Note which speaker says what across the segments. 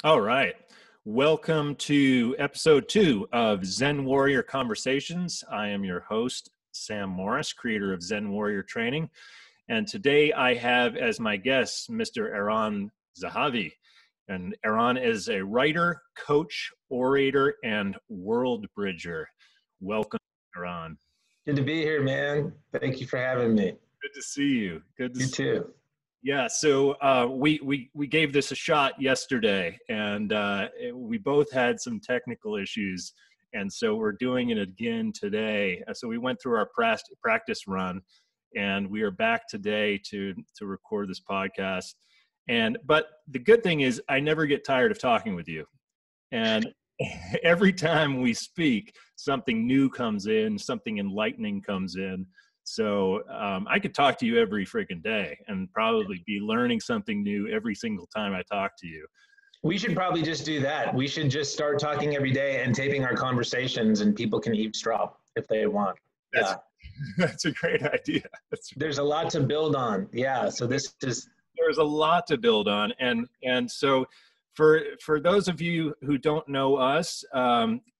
Speaker 1: All right. Welcome to episode 2 of Zen Warrior Conversations. I am your host, Sam Morris, creator of Zen Warrior Training. And today I have as my guest, Mr. Eron Zehavi. And Eron is a writer, coach, orator, and Worldbridger. Welcome, Eron.
Speaker 2: Good to be here, man. Thank you for having me.
Speaker 1: Good to see you. Good to
Speaker 2: You
Speaker 1: see you.
Speaker 2: too.
Speaker 1: Yeah, so we gave this a shot yesterday, and we both had some technical issues, and so we're doing it again today. So we went through our practice run, and we are back today to record this podcast. But the good thing is, I never get tired of talking with you, and every time we speak, something new comes in, something enlightening comes in. So I could talk to you every freaking day and probably be learning something new every single time I talk to you.
Speaker 2: We should probably just do that. We should just start talking every day and taping our conversations, and people can eavesdrop if they want.
Speaker 1: That's a great idea.
Speaker 2: There's a lot to build on. Yeah. So there's
Speaker 1: a lot to build on. And so for those of you who don't know us,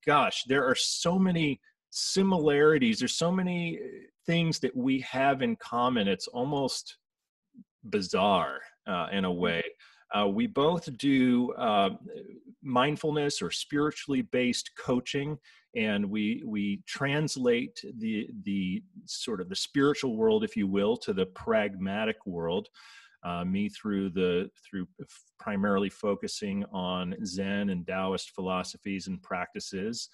Speaker 1: gosh, there are so many similarities. There's so many things that we have in common. It's almost bizarre in a way. We both do mindfulness or spiritually based coaching, and we translate the sort of the spiritual world, if you will, to the pragmatic world. Me through primarily focusing on Zen and Taoist philosophies and practices.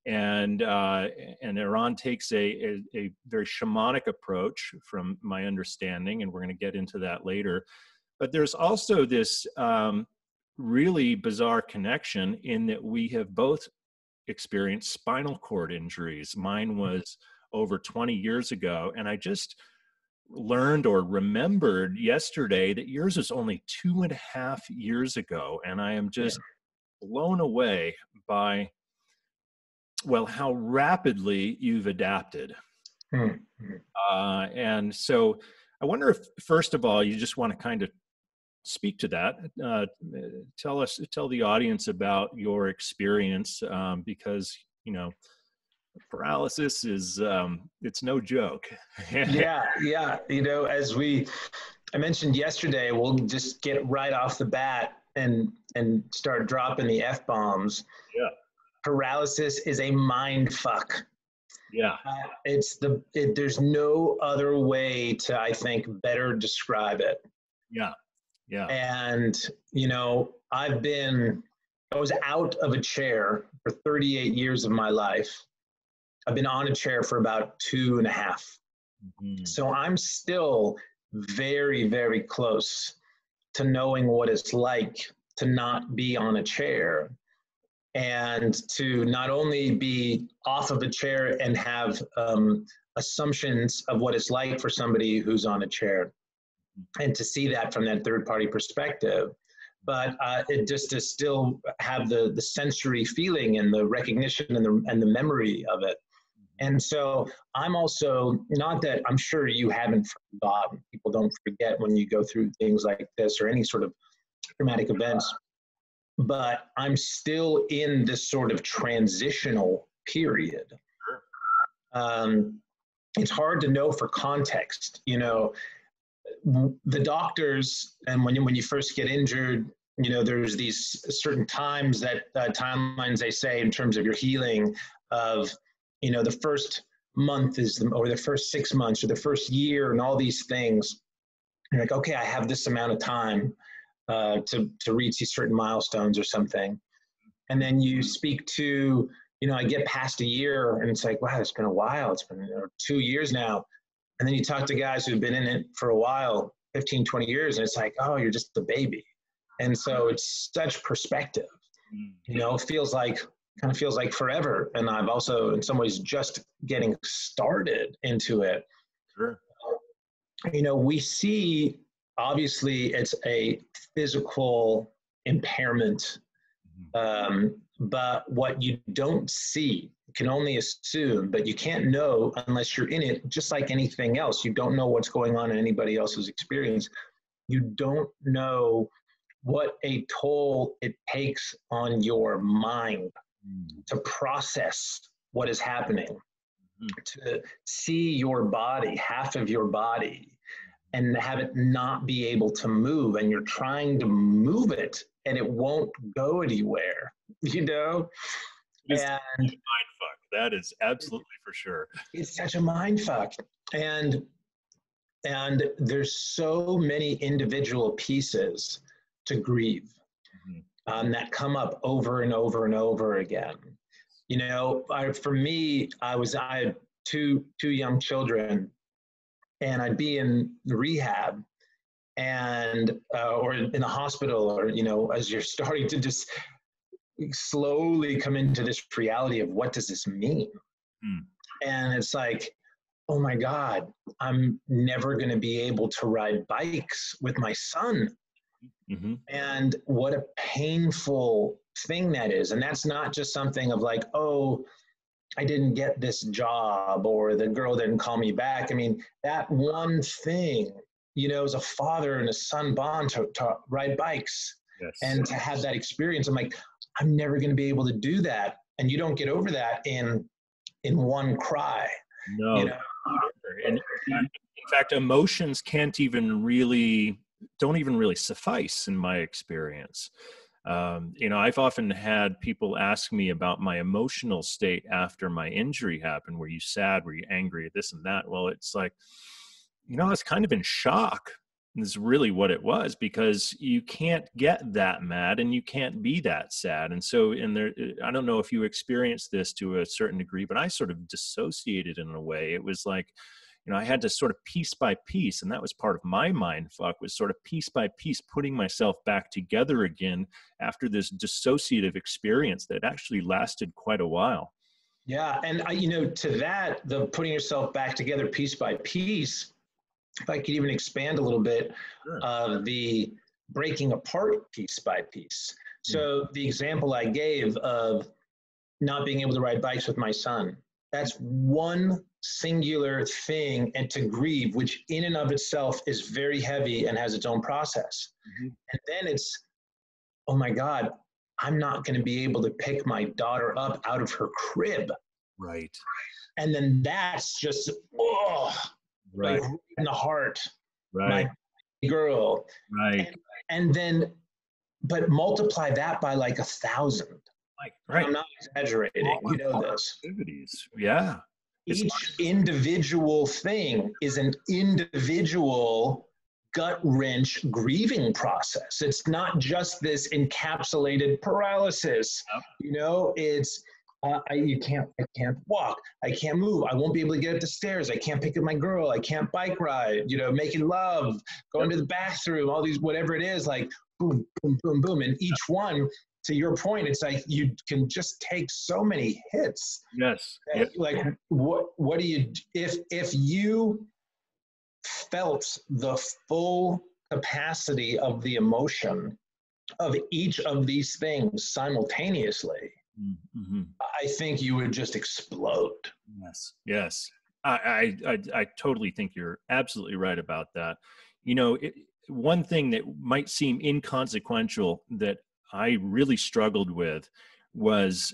Speaker 1: And Eron takes a very shamanic approach from my understanding, and we're going to get into that later. But there's also this really bizarre connection in that we have both experienced spinal cord injuries. Mine was over 20 years ago, and I just learned or remembered yesterday that yours was only 2.5 years ago, and I am just blown away by how rapidly you've adapted. And so I wonder if, first of all, you just want to kind of speak to that. Tell the audience about your experience, because, paralysis is, it's no joke.
Speaker 2: Yeah. As I mentioned yesterday, we'll just get right off the bat and start dropping the F-bombs.
Speaker 1: Yeah.
Speaker 2: Paralysis is a mind fuck.
Speaker 1: Yeah.
Speaker 2: There's no other way to, I think, better describe it.
Speaker 1: Yeah. Yeah.
Speaker 2: And, I was out of a chair for 38 years of my life. I've been on a chair for about 2.5. Mm-hmm. So I'm still very, very close to knowing what it's like to not be on a chair, and to not only be off of a chair and have assumptions of what it's like for somebody who's on a chair, and to see that from that third-party perspective, but it just to still have the sensory feeling and the recognition and the memory of it. And so I'm also, not that I'm sure you haven't forgotten, people don't forget when you go through things like this or any sort of traumatic events, but I'm still in this sort of transitional period. It's hard to know for context. The doctors, and when you first get injured, there's these certain times that timelines they say in terms of your healing of, the first month or the first 6 months or the first year and all these things. You're like, okay, I have this amount of time to reach these certain milestones or something. And then you speak to, I get past a year and it's like, wow, it's been a while. It's been 2 years now. And then you talk to guys who've been in it for a while, 15, 20 years, and it's like, oh, you're just a baby. And so it's such perspective, it kind of feels like forever. And I've also, in some ways, just getting started into it.
Speaker 1: Sure.
Speaker 2: We see, obviously, it's a physical impairment, but what you don't see, you can only assume, but you can't know unless you're in it, just like anything else. You don't know what's going on in anybody else's experience. You don't know what a toll it takes on your mind to process what is happening, to see your body, half of your body, and have it not be able to move, and you're trying to move it and it won't go anywhere, you know?
Speaker 1: It's
Speaker 2: And
Speaker 1: a mind fuck. That is absolutely for sure.
Speaker 2: it's such a mind fuck. And there's so many individual pieces to grieve that come up over and over and over again. You know, for me, I had two young children, and I'd be in rehab and or in the hospital, or, you know, as you're starting to just slowly come into this reality of what does this mean? And it's like, oh my God, I'm never going to be able to ride bikes with my son. And what a painful thing that is. And that's not just something of like, oh, I didn't get this job, or the girl didn't call me back. I mean, that one thing, you know, as a father and a son bond to ride bikes and to have that experience, I'm like, I'm never going to be able to do that. And you don't get over that in one cry.
Speaker 1: No.
Speaker 2: You know?
Speaker 1: And in fact, emotions don't even really suffice in my experience. You know, I've often had people ask me about my emotional state after my injury happened. Were you sad? Were you angry? This and that. Well, it's like, you know, I was kind of in shock. Is really what it was, because you can't get that mad and you can't be that sad. And so I don't know if you experienced this to a certain degree, but I sort of dissociated in a way. It was like, you know, I had to sort of piece by piece, and that was part of my mind fuck, was sort of piece by piece putting myself back together again after this dissociative experience that actually lasted quite a while.
Speaker 2: Yeah. And you know, to that, the putting yourself back together piece by piece, if I could even expand a little bit, the breaking apart piece by piece. So the example I gave of not being able to ride bikes with my son, that's one singular thing, and to grieve, which in and of itself is very heavy and has its own process. And then it's, oh my God, I'm not going to be able to pick my daughter up out of her crib.
Speaker 1: Right.
Speaker 2: And then that's just, like in the heart, my girl.
Speaker 1: Right.
Speaker 2: And then, but multiply that by like 1,000. I'm not exaggerating. You know this.
Speaker 1: Yeah.
Speaker 2: Each individual thing is an individual gut-wrench grieving process. It's not just this encapsulated paralysis. You know, it's I can't walk. I can't move. I won't be able to get up the stairs. I can't pick up my girl. I can't bike ride, you know, making love, going to the bathroom, all these, whatever it is, like boom, boom, boom, boom. And each one, to your point, it's like you can just take so many hits.
Speaker 1: Yes.
Speaker 2: Like what do you, if you felt the full capacity of the emotion of each of these things simultaneously, I think you would just explode.
Speaker 1: Yes. I totally think you're absolutely right about that. You know, one thing that might seem inconsequential that I really struggled with was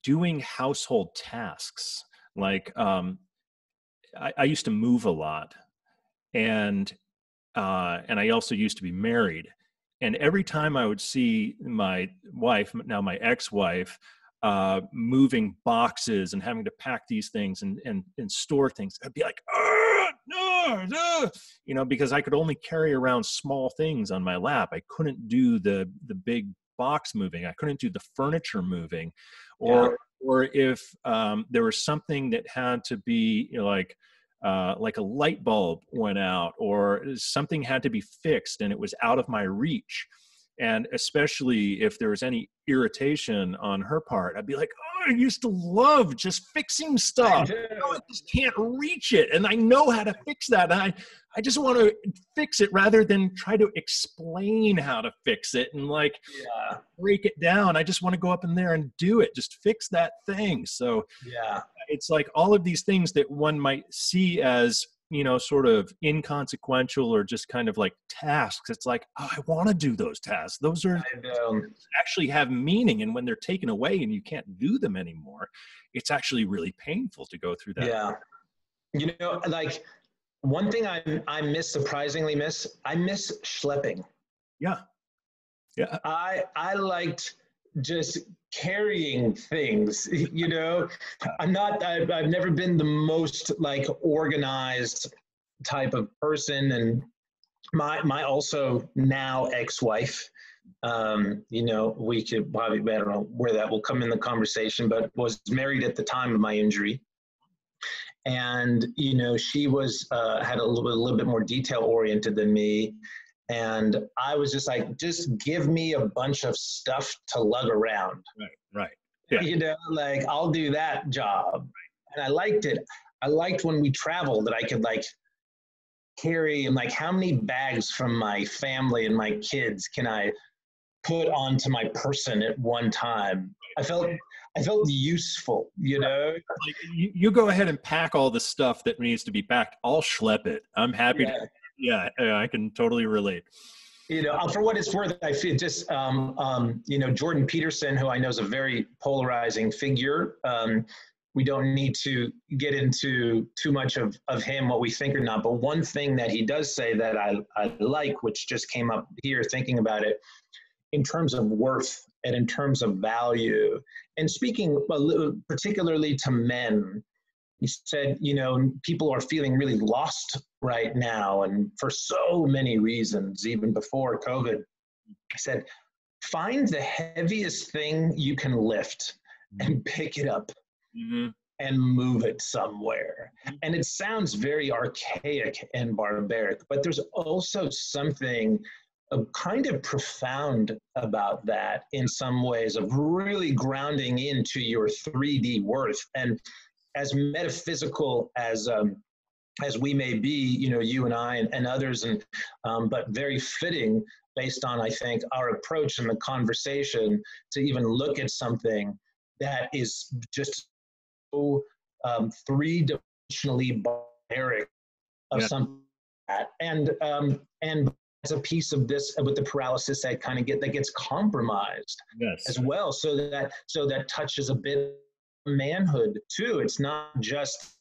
Speaker 1: doing household tasks. Like I used to move a lot, and I also used to be married. And every time I would see my wife, now my ex-wife, moving boxes and having to pack these things and store things, I'd be like, no, you know, because I could only carry around small things on my lap. I couldn't do the big box moving. I couldn't do the furniture moving, or if there was something that had to be, you know, like a light bulb went out or something had to be fixed and it was out of my reach. And especially if there was any irritation on her part, I'd be like, oh, I used to love just fixing stuff. I just can't reach it. And I know how to fix that. And I just want to fix it rather than try to explain how to fix it and break it down. I just want to go up in there and do it. Just fix that thing. So it's like all of these things that one might see as sort of inconsequential or just kind of like tasks. It's like, oh, I want to do those tasks. Those are actually have meaning. And when they're taken away and you can't do them anymore, it's actually really painful to go through that.
Speaker 2: Yeah. Like one thing surprisingly miss schlepping.
Speaker 1: Yeah. Yeah.
Speaker 2: I liked just carrying things, I've never been the most like organized type of person. And my also now ex-wife, we could probably, I don't know where that will come in the conversation, but was married at the time of my injury. And, she was, had a little bit more detail oriented than me. And I was just like, just give me a bunch of stuff to lug around.
Speaker 1: Right. Yeah.
Speaker 2: Like I'll do that job. And I liked it. I liked when we traveled that I could like carry, and like how many bags from my family and my kids can I put onto my person at one time? I felt useful, Like
Speaker 1: you go ahead and pack all the stuff that needs to be packed. I'll schlep it. I'm happy to. Yeah, I can totally relate.
Speaker 2: For what it's worth, I feel just, Jordan Peterson, who I know is a very polarizing figure. We don't need to get into too much of him, what we think or not. But one thing that he does say that I like, which just came up here thinking about it, in terms of worth and in terms of value, and speaking particularly to men, he said, people are feeling really lost right now, and for so many reasons, even before COVID. He said, find the heaviest thing you can lift and pick it up and move it somewhere. And it sounds very archaic and barbaric, but there's also something kind of profound about that in some ways, of really grounding into your 3D worth. And as metaphysical as we may be, you and I and others, and but very fitting based on, I think, our approach in the conversation to even look at something that is just so three-dimensionally barbaric of something like that. And as a piece of this with the paralysis that gets compromised as well, so that touches a bit of manhood too. It's not just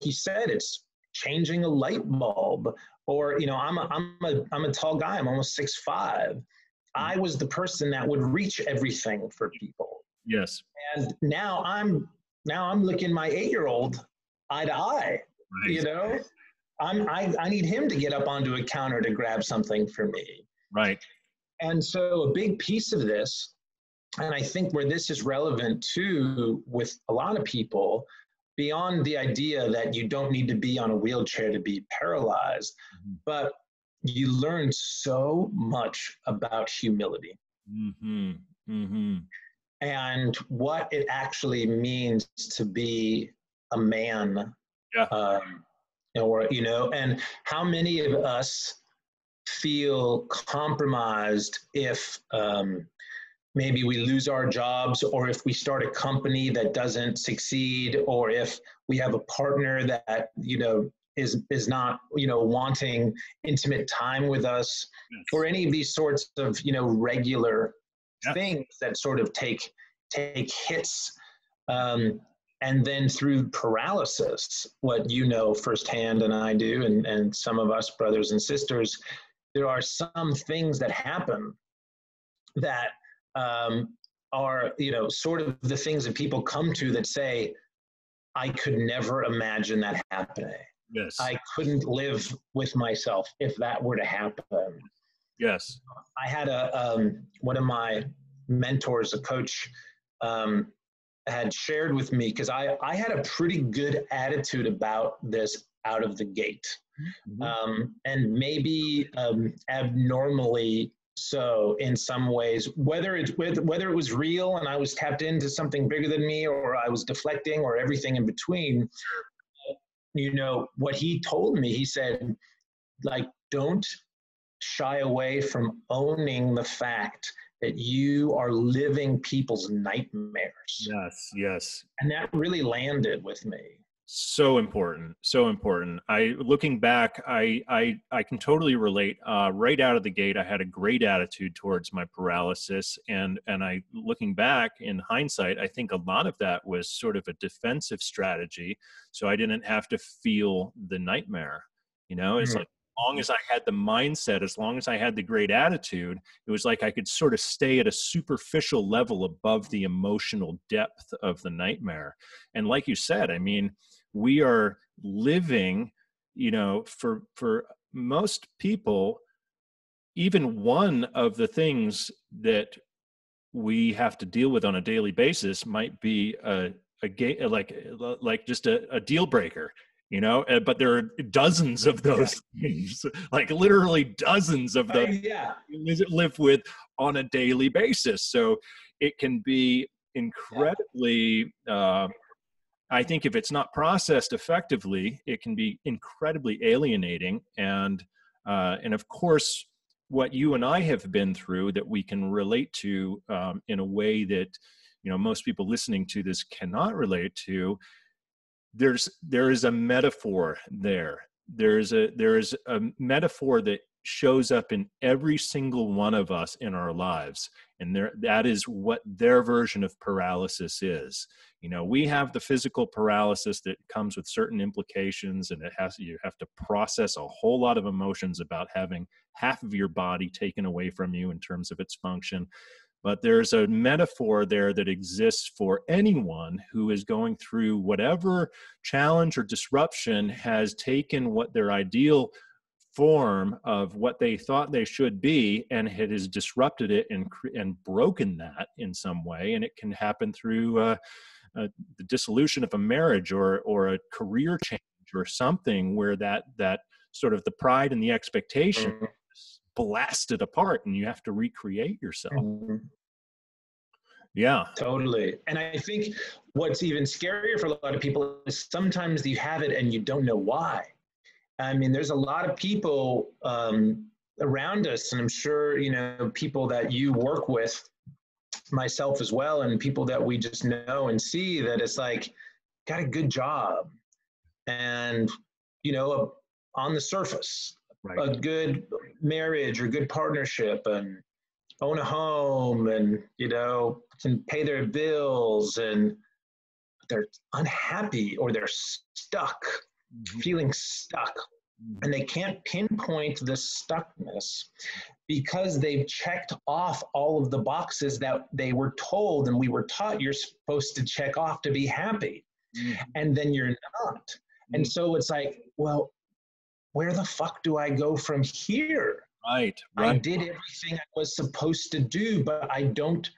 Speaker 2: he said it's changing a light bulb, or I'm a tall guy, I'm almost 6'5". I was the person that would reach everything for people.
Speaker 1: Yes.
Speaker 2: And now I'm looking my 8-year-old eye to eye. Right. I need him to get up onto a counter to grab something for me.
Speaker 1: Right.
Speaker 2: And so a big piece of this, and I think where this is relevant too with a lot of people, beyond the idea that you don't need to be on a wheelchair to be paralyzed, but you learn so much about humility and what it actually means to be a man. And how many of us feel compromised if maybe we lose our jobs, or if we start a company that doesn't succeed, or if we have a partner that, is not, wanting intimate time with us, or any of these sorts of, regular things that sort of take hits. And then through paralysis, what firsthand, and I do, and some of us brothers and sisters, there are some things that happen that are, sort of the things that people come to that say, I could never imagine that happening.
Speaker 1: Yes.
Speaker 2: I couldn't live with myself if that were to happen.
Speaker 1: Yes.
Speaker 2: I had one of my mentors, a coach, had shared with me, because I had a pretty good attitude about this out of the gate. And maybe abnormally so in some ways, whether it was real and I was tapped into something bigger than me, or I was deflecting, or everything in between. What he told me, he said, like, don't shy away from owning the fact that you are living people's nightmares.
Speaker 1: Yes.
Speaker 2: And that really landed with me.
Speaker 1: So important, so important. Looking back, I can totally relate. Right out of the gate, I had a great attitude towards my paralysis, and I, looking back in hindsight, I think a lot of that was sort of a defensive strategy, so I didn't have to feel the nightmare. You know, it's like, as long as I had the mindset, as long as I had the great attitude, it was like I could sort of stay at a superficial level above the emotional depth of the nightmare. And like you said, I mean, we are living, you know, for most people, even one of the things that we have to deal with on a daily basis might be like just a deal breaker, you know. But there are dozens of those things, like literally dozens of those you live with on a daily basis. So it can be incredibly I think if it's not processed effectively, it can be incredibly alienating. And of course, what you and I have been through that we can relate to in a way that, you know, most people listening to this cannot relate to. There is a metaphor there. There is a metaphor that shows up in every single one of us in our lives, and that is what their version of paralysis is. You know, we have the physical paralysis that comes with certain implications, and you have to process a whole lot of emotions about having half of your body taken away from you in terms of its function. But there's a metaphor there that exists for anyone who is going through whatever challenge or disruption has taken what their ideal form of what they thought they should be, and it has disrupted it and broken that in some way. And it can happen through the dissolution of a marriage or a career change or something where that sort of the pride and the expectation is blasted apart, and you have to recreate yourself. Yeah,
Speaker 2: totally. And I think what's even scarier for a lot of people is sometimes you have it and you don't know why. I mean, there's a lot of people around us, and I'm sure, you know, people that you work with, myself as well, and people that we just know and see, that it's like, got a good job and, you know, on the surface, a good marriage or good partnership, and own a home, and, you know, can pay their bills, and they're unhappy or they're stuck, feeling stuck, and they can't pinpoint the stuckness because they've checked off all of the boxes that they were told and we were taught you're supposed to check off to be happy. And then you're not. And so it's like, well, where the fuck do I go from here?
Speaker 1: Right.
Speaker 2: I did everything I was supposed to do, but I don't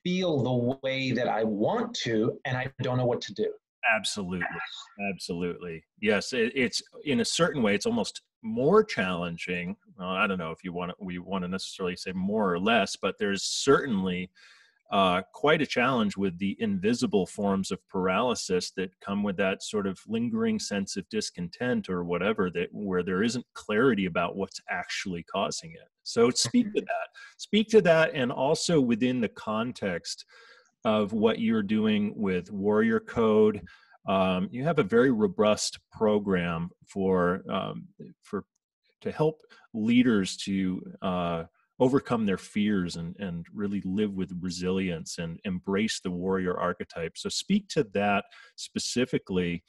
Speaker 2: feel the way that I want to, and I don't know what to do.
Speaker 1: Absolutely. Yes, it's in a certain way, it's almost more challenging. Well, I don't know if we want to necessarily say more or less, but there's certainly quite a challenge with the invisible forms of paralysis that come with that sort of lingering sense of discontent or whatever, that where there isn't clarity about what's actually causing it. So speak to that, and also within the context of what you're doing with Warrior Code. You have a very robust program to help leaders to overcome their fears and really live with resilience and embrace the warrior archetype. So speak to that specifically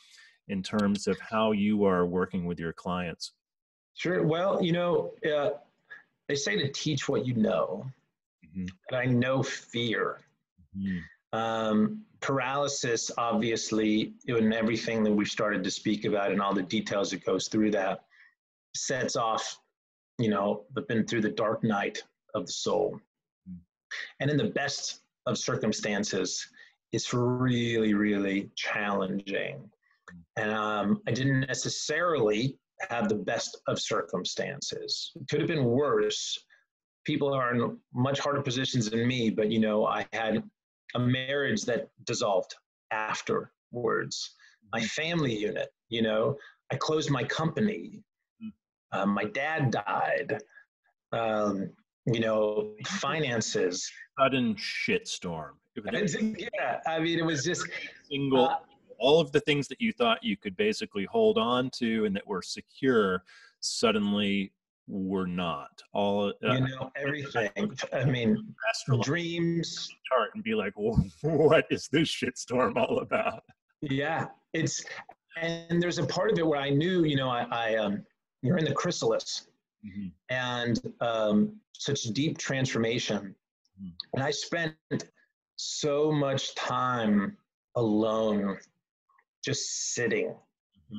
Speaker 1: in terms of how you are working with your clients.
Speaker 2: Sure. Well, you know, they say to teach what you know, and I know fear. Paralysis, obviously, and everything that we've started to speak about and all the details that goes through that sets off, you know, been through the dark night of the soul. And in the best of circumstances, it's really, really challenging. And I didn't necessarily have the best of circumstances. It could have been worse. People are in much harder positions than me, but, you know, I had a marriage that dissolved afterwards. My family unit, you know, I closed my company. My dad died. You know, finances.
Speaker 1: Sudden shitstorm.
Speaker 2: Yeah, I mean, it was just
Speaker 1: single all of the things that you thought you could basically hold on to and that were secure suddenly were not. All
Speaker 2: everything. I mean,
Speaker 1: astral
Speaker 2: dreams.
Speaker 1: Chart and be like, well, what is this shitstorm all about?
Speaker 2: Yeah, and there's a part of it where I knew, you're in the chrysalis,
Speaker 1: Mm-hmm.
Speaker 2: and such deep transformation. Mm-hmm. And I spent so much time alone, just sitting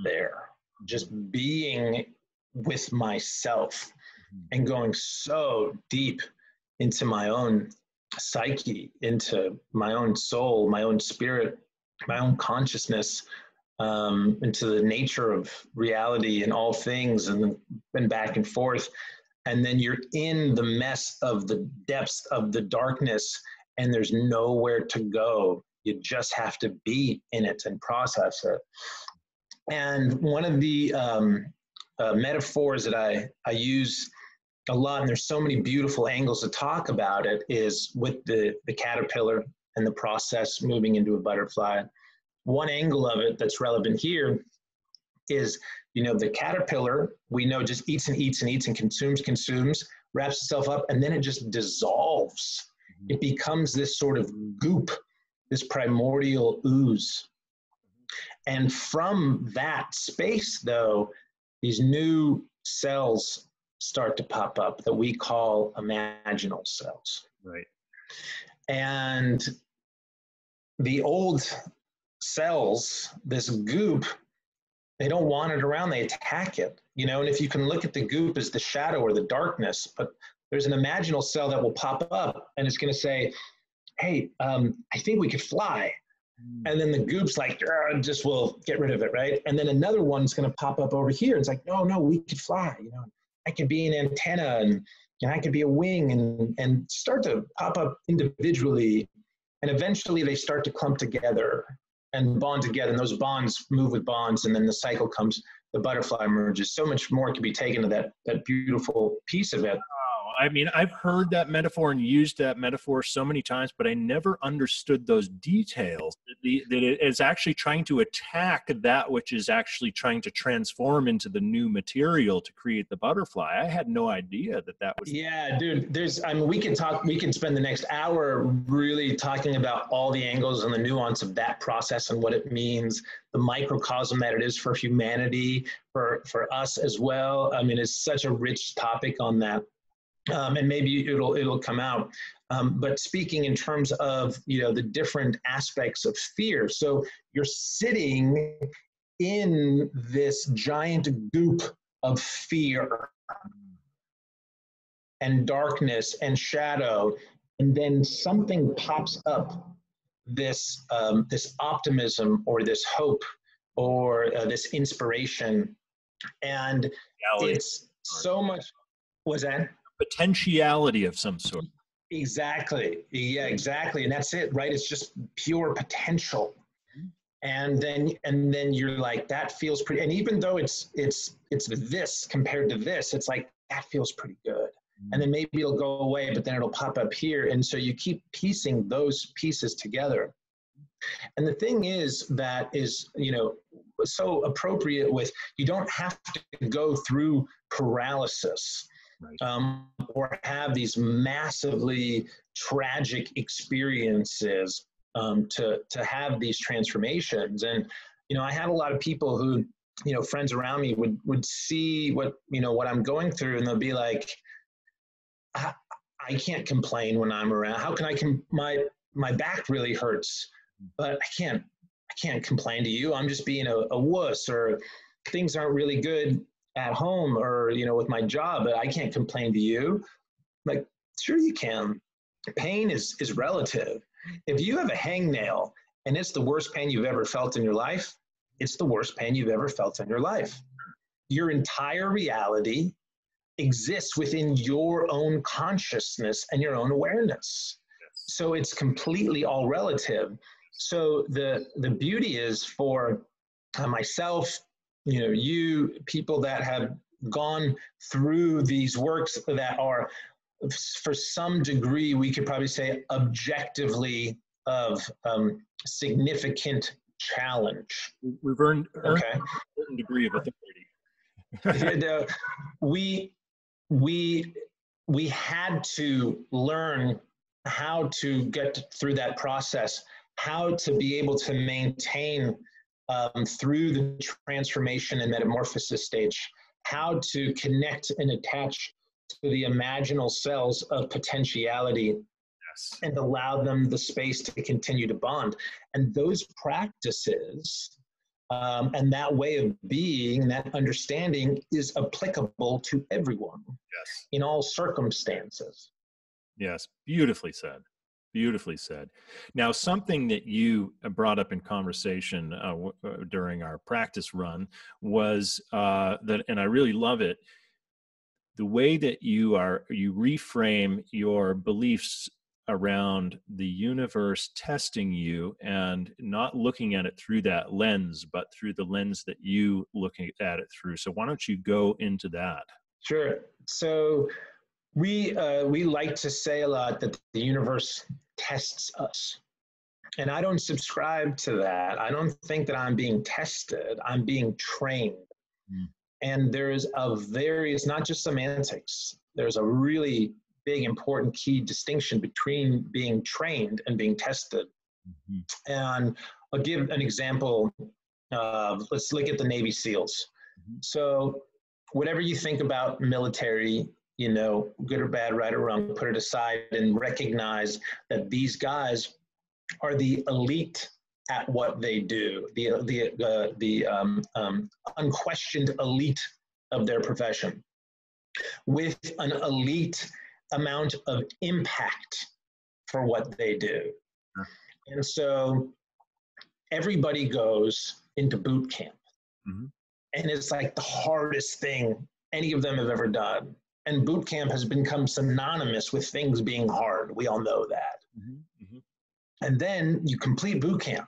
Speaker 2: there, just being with myself and going so deep into my own psyche, into my own soul, my own spirit, my own consciousness, into the nature of reality and all things, and back and forth. And then you're in the mess of the depths of the darkness, and there's nowhere to go. You just have to be in it and process it. And one of the metaphors that I use a lot, and there's so many beautiful angles to talk about it, is with the caterpillar and the process moving into a butterfly. One angle of it that's relevant here is, the caterpillar, we know, just eats and eats and eats and consumes, wraps itself up, and then it just dissolves. Mm-hmm. It becomes this sort of goop, this primordial ooze. And from that space, though, these new cells start to pop up that we call imaginal cells.
Speaker 1: Right.
Speaker 2: And the old cells, this goop, they don't want it around, they attack it, and if you can look at the goop as the shadow or the darkness, but there's an imaginal cell that will pop up and it's going to say, hey, I think we could fly. And then the goop's like, just will get rid of it, right? And then another one's going to pop up over here. It's like, no, we could fly. I could be an antenna, and I could be a wing, and start to pop up individually. And eventually they start to clump together and bond together. And those bonds move with bonds. And then the cycle comes, the butterfly emerges. So much more can be taken to that beautiful piece of it.
Speaker 1: I mean, I've heard that metaphor and used that metaphor so many times, but I never understood those details. That it is actually trying to attack that which is actually trying to transform into the new material to create the butterfly. I had no idea that was.
Speaker 2: Yeah, dude, we can spend the next hour really talking about all the angles and the nuance of that process and what it means, the microcosm that it is for humanity, for us as well. I mean, it's such a rich topic on that. And maybe it'll come out. But speaking in terms of, the different aspects of fear. So you're sitting in this giant goop of fear and darkness and shadow, and then something pops up, this optimism or this hope or this inspiration. And it's so much, was that?
Speaker 1: Potentiality of some sort.
Speaker 2: Exactly. Yeah, exactly. And that's it, right? It's just pure potential. And then you're like, that feels pretty, and even though it's this compared to this, it's like, that feels pretty good. And then maybe it'll go away, but then it'll pop up here. And so you keep piecing those pieces together. And the thing is that is, so appropriate with, you don't have to go through paralysis. Right. Or have these massively tragic experiences to have these transformations. And, I had a lot of people who, friends around me would see what I'm going through, and they'll be like, I can't complain when I'm around. How can my back really hurts, but I can't complain to you. I'm just being a wuss, or things aren't really good at home, or with my job, but I can't complain to you. Like, sure you can. Pain is relative. If you have a hangnail and it's the worst pain you've ever felt in your life, it's the worst pain you've ever felt in your life. Your entire reality exists within your own consciousness and your own awareness. So it's completely all relative. So the beauty is for myself, you people that have gone through these works that are, for some degree, we could probably say objectively of significant challenge.
Speaker 1: We've earned
Speaker 2: Okay.
Speaker 1: a certain degree of authority.
Speaker 2: You know, we had to learn how to get through that process, how to be able to maintain through the transformation and metamorphosis stage, how to connect and attach to the imaginal cells of potentiality. Yes. And allow them the space to continue to bond. And those practices and that way of being, that understanding is applicable to everyone. Yes. In all circumstances.
Speaker 1: Yes, beautifully said. Beautifully said. Now, something that you brought up in conversation during our practice run was that, and I really love it, the way that you reframe your beliefs around the universe testing you and not looking at it through that lens, but through the lens that you looking at it through. So why don't you go into that?
Speaker 2: Sure. So we like to say a lot that the universe tests us. And I don't subscribe to that. I don't think that I'm being tested. I'm being trained. And there's it's not just semantics. There's a really big, important key distinction between being trained and being tested. And I'll give an example. Let's look at the Navy SEALs. So whatever you think about military, you know, good or bad, right or wrong, put it aside and recognize that these guys are the elite at what they do, the unquestioned elite of their profession, with an elite amount of impact for what they do. And so everybody goes into boot camp. And it's like the hardest thing any of them have ever done. And boot camp has become synonymous with things being hard. We all know that. And then you complete boot camp.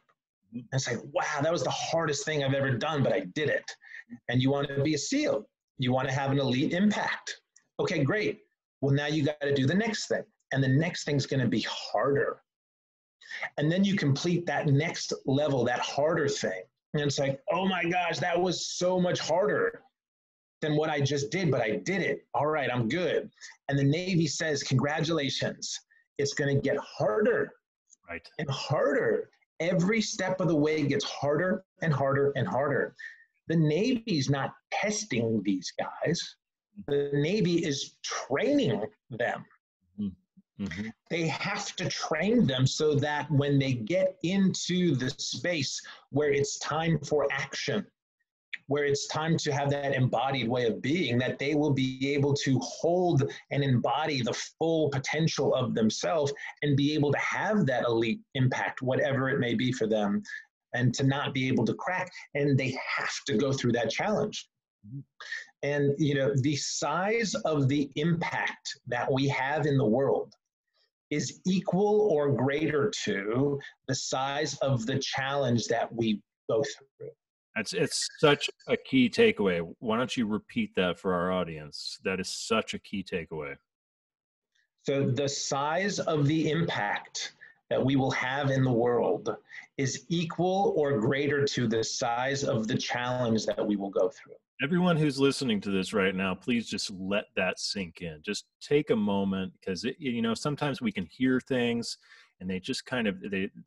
Speaker 2: And it's like, wow, that was the hardest thing I've ever done, but I did it. And you want to be a SEAL. You want to have an elite impact. Okay, great. Well, now you got to do the next thing. And the next thing's going to be harder. And then you complete that next level, that harder thing. And it's like, oh my gosh, that was so much harder than what I just did, but I did it. All right, I'm good. And the Navy says, congratulations. It's going to get harder.
Speaker 1: Right.
Speaker 2: And harder. Every step of the way gets harder and harder and harder. The Navy's not testing these guys. The Navy is training them. They have to train them so that when they get into the space where it's time for action, where it's time to have that embodied way of being, that they will be able to hold and embody the full potential of themselves and be able to have that elite impact, whatever it may be for them, and to not be able to crack. And they have to go through that challenge. And, you know, the size of the impact that we have in the world is equal or greater to the size of the challenge that we go through.
Speaker 1: It's such a key takeaway. Why don't you repeat that for our audience? That is such a key takeaway.
Speaker 2: So the size of the impact that we will have in the world is equal or greater to the size of the challenge that we will go through.
Speaker 1: Everyone who's listening to this right now, please just let that sink in. Just take a moment, because you know, sometimes we can hear things and they just kind of,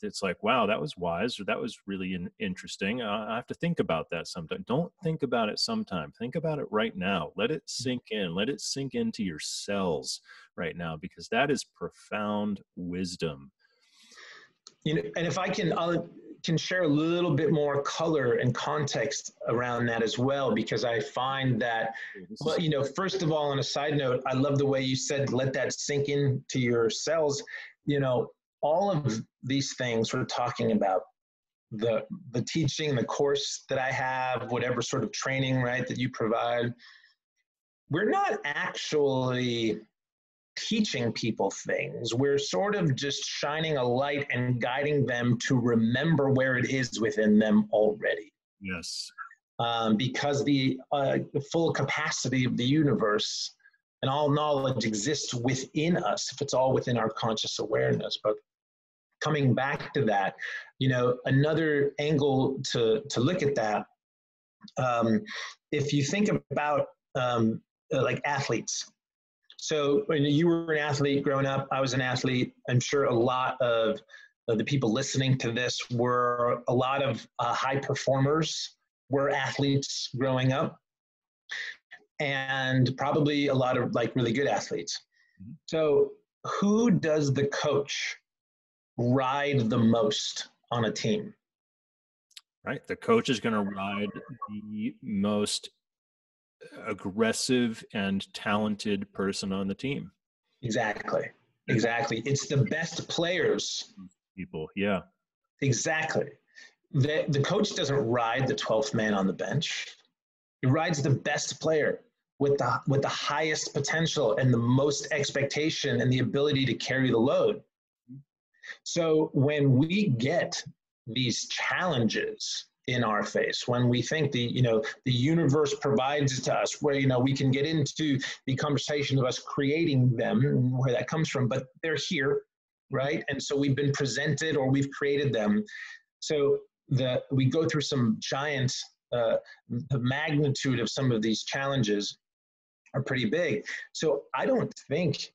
Speaker 1: it's like, wow, that was wise, or that was really interesting. I have to think about that sometime. Don't think about it sometime. Think about it right now. Let it sink in. Let it sink into your cells right now, because that is profound wisdom.
Speaker 2: You know, and if I can share a little bit more color and context around that as well, because I find that, well, you know, first of all, on a side note, I love the way you said, let that sink into your cells. You know, all of these things we're talking about, the teaching, the course that I have, whatever sort of training, right, that you provide, we're not actually teaching people things. We're sort of just shining a light and guiding them to remember where it is within them already.
Speaker 1: Yes.
Speaker 2: Because the full capacity of the universe and all knowledge exists within us, if it's all within our conscious awareness. But coming back to that, another angle to look at that, if you think about like athletes. So when you were an athlete growing up, I was an athlete. I'm sure a lot of the people listening to this were a lot of high performers, were athletes growing up, and probably a lot of like really good athletes. So who does the coach ride the most on a team?
Speaker 1: Right. The coach is going to ride the most aggressive and talented person on the team.
Speaker 2: Exactly. It's the best players.
Speaker 1: People. Yeah.
Speaker 2: Exactly. The coach doesn't ride the 12th man on the bench. He rides the best player with the highest potential and the most expectation and the ability to carry the load. So when we get these challenges in our face, when we think the universe provides it to us, where we can get into the conversation of us creating them, where that comes from, but they're here, right? And so we've been presented or we've created them. So we go through some giant, the magnitude of some of these challenges are pretty big. So I don't think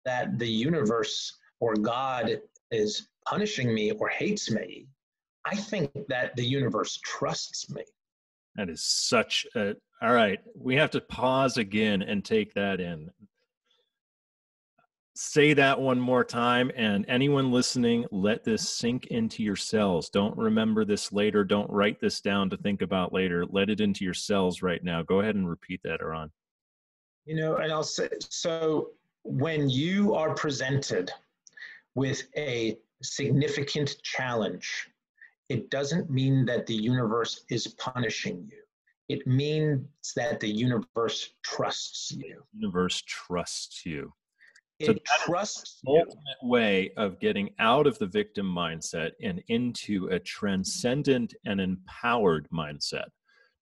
Speaker 2: that the universe or God is punishing me or hates me. I think that the universe trusts me.
Speaker 1: That is such a, all right, we have to pause again and take that in. Say that one more time, and anyone listening, let this sink into your cells. Don't remember this later. Don't write this down to think about later. Let it into your cells right now. Go ahead and repeat that, Eron.
Speaker 2: And I'll say, so when you are presented with a significant challenge, it doesn't mean that the universe is punishing you. It means that the universe trusts you.
Speaker 1: The universe trusts you.
Speaker 2: It trusts
Speaker 1: you. Ultimate way of getting out of the victim mindset and into a transcendent and empowered mindset.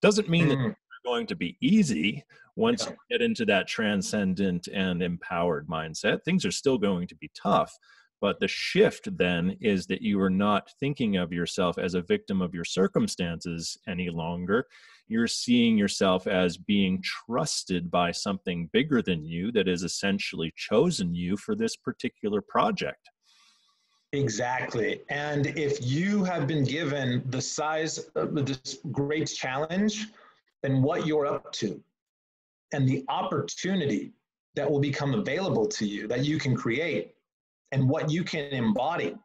Speaker 1: Doesn't mean that it's going to be easy. Once you get into that transcendent and empowered mindset, things are still going to be tough. But the shift then is that you are not thinking of yourself as a victim of your circumstances any longer. You're seeing yourself as being trusted by something bigger than you that has essentially chosen you for this particular project.
Speaker 2: Exactly. And if you have been given the size of this great challenge, then what you're up to and the opportunity that will become available to you that you can create and what you can embody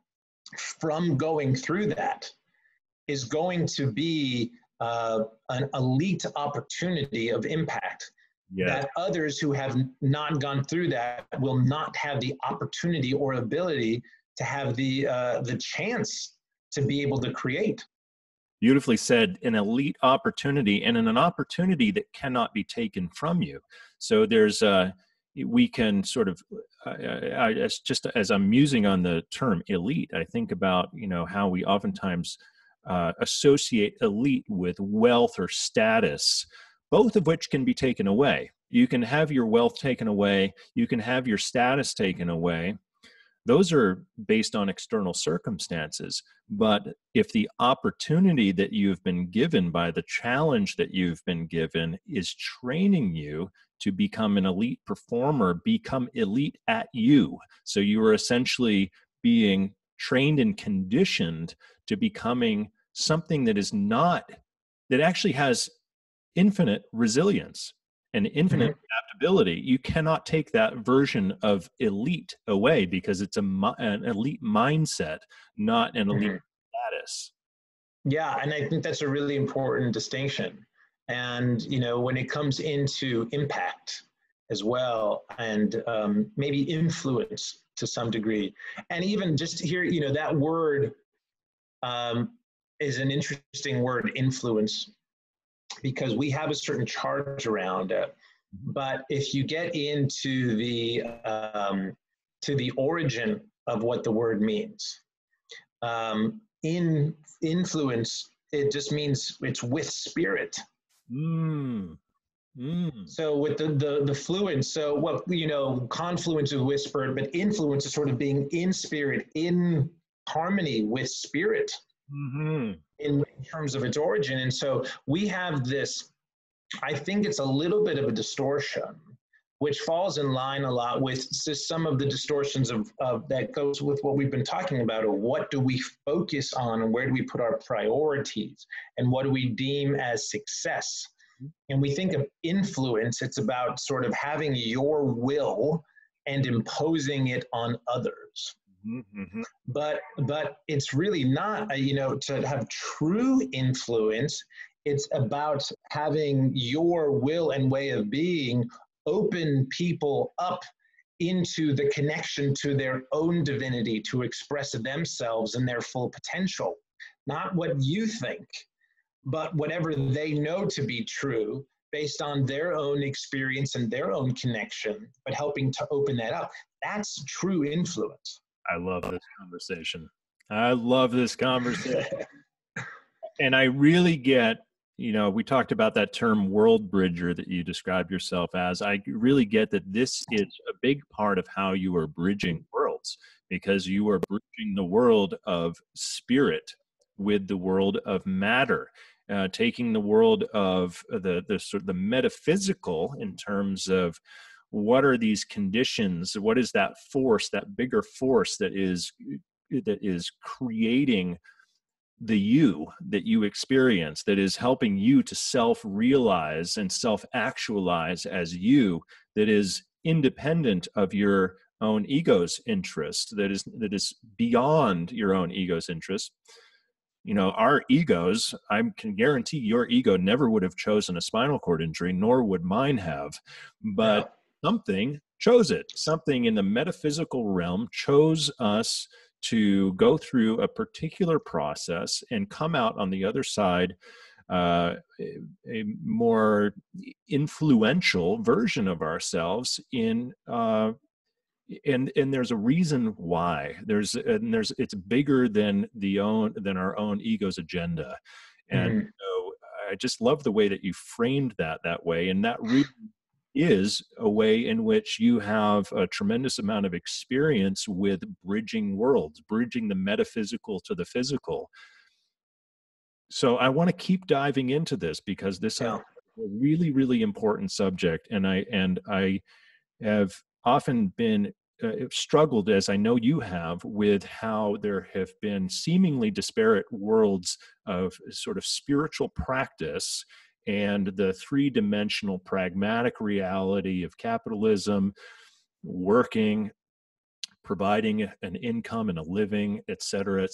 Speaker 2: from going through that is going to be an elite opportunity of impact that others who have not gone through that will not have the opportunity or ability to have the chance to be able to create.
Speaker 1: Beautifully said, an elite opportunity and an opportunity that cannot be taken from you. So there's we can sort of, just as I'm musing on the term elite, I think about, how we oftentimes associate elite with wealth or status, both of which can be taken away. You can have your wealth taken away. You can have your status taken away. Those are based on external circumstances. But if the opportunity that you've been given by the challenge that you've been given is training you to become an elite performer, become elite at you. So you are essentially being trained and conditioned to becoming something that is not, that actually has infinite resilience and infinite adaptability. You cannot take that version of elite away because it's an elite mindset, not an elite status.
Speaker 2: Yeah, and I think that's a really important distinction. And, when it comes into impact as well, and maybe influence to some degree, and even just here, that word is an interesting word, influence, because we have a certain charge around it. But if you get into the origin of what the word means, in influence, it just means it's with spirit. So with the fluence, so what confluence is with spirit, but influence is sort of being in spirit, in harmony with spirit in terms of its origin. And so we have this, I think it's a little bit of a distortion, which falls in line a lot with some of the distortions of that goes with what we've been talking about, or what do we focus on and where do we put our priorities and what do we deem as success. And we think of influence, it's about sort of having your will and imposing it on others. But it's really not, to have true influence, it's about having your will and way of being open people up into the connection to their own divinity, to express themselves and their full potential. Not what you think, but whatever they know to be true based on their own experience and their own connection, but helping to open that up. That's true influence.
Speaker 1: I love this conversation. I love this conversation. And I really get, we talked about that term Worldbridger that you described yourself as. I really get that this is a big part of how you are bridging worlds, because you are bridging the world of spirit with the world of matter, taking the world of the sort of the metaphysical in terms of what are these conditions, what is that force, that bigger force that is creating the you that you experience, that is helping you to self-realize and self-actualize as you, that is independent of your own ego's interest, that is beyond your own ego's interest. Our egos, I can guarantee your ego never would have chosen a spinal cord injury, nor would mine have, but something chose it. Something in the metaphysical realm chose us to go through a particular process and come out on the other side a more influential version of ourselves and there's a reason why. It's bigger than our own ego's agenda. And so I just love the way that you framed that way, and that really is a way in which you have a tremendous amount of experience with bridging worlds, bridging the metaphysical to the physical. So I want to keep diving into this, because this is a really, really important subject. And I have often been struggled, as I know you have, with how there have been seemingly disparate worlds of sort of spiritual practice and the three-dimensional pragmatic reality of capitalism, working, providing an income and a living, et cetera,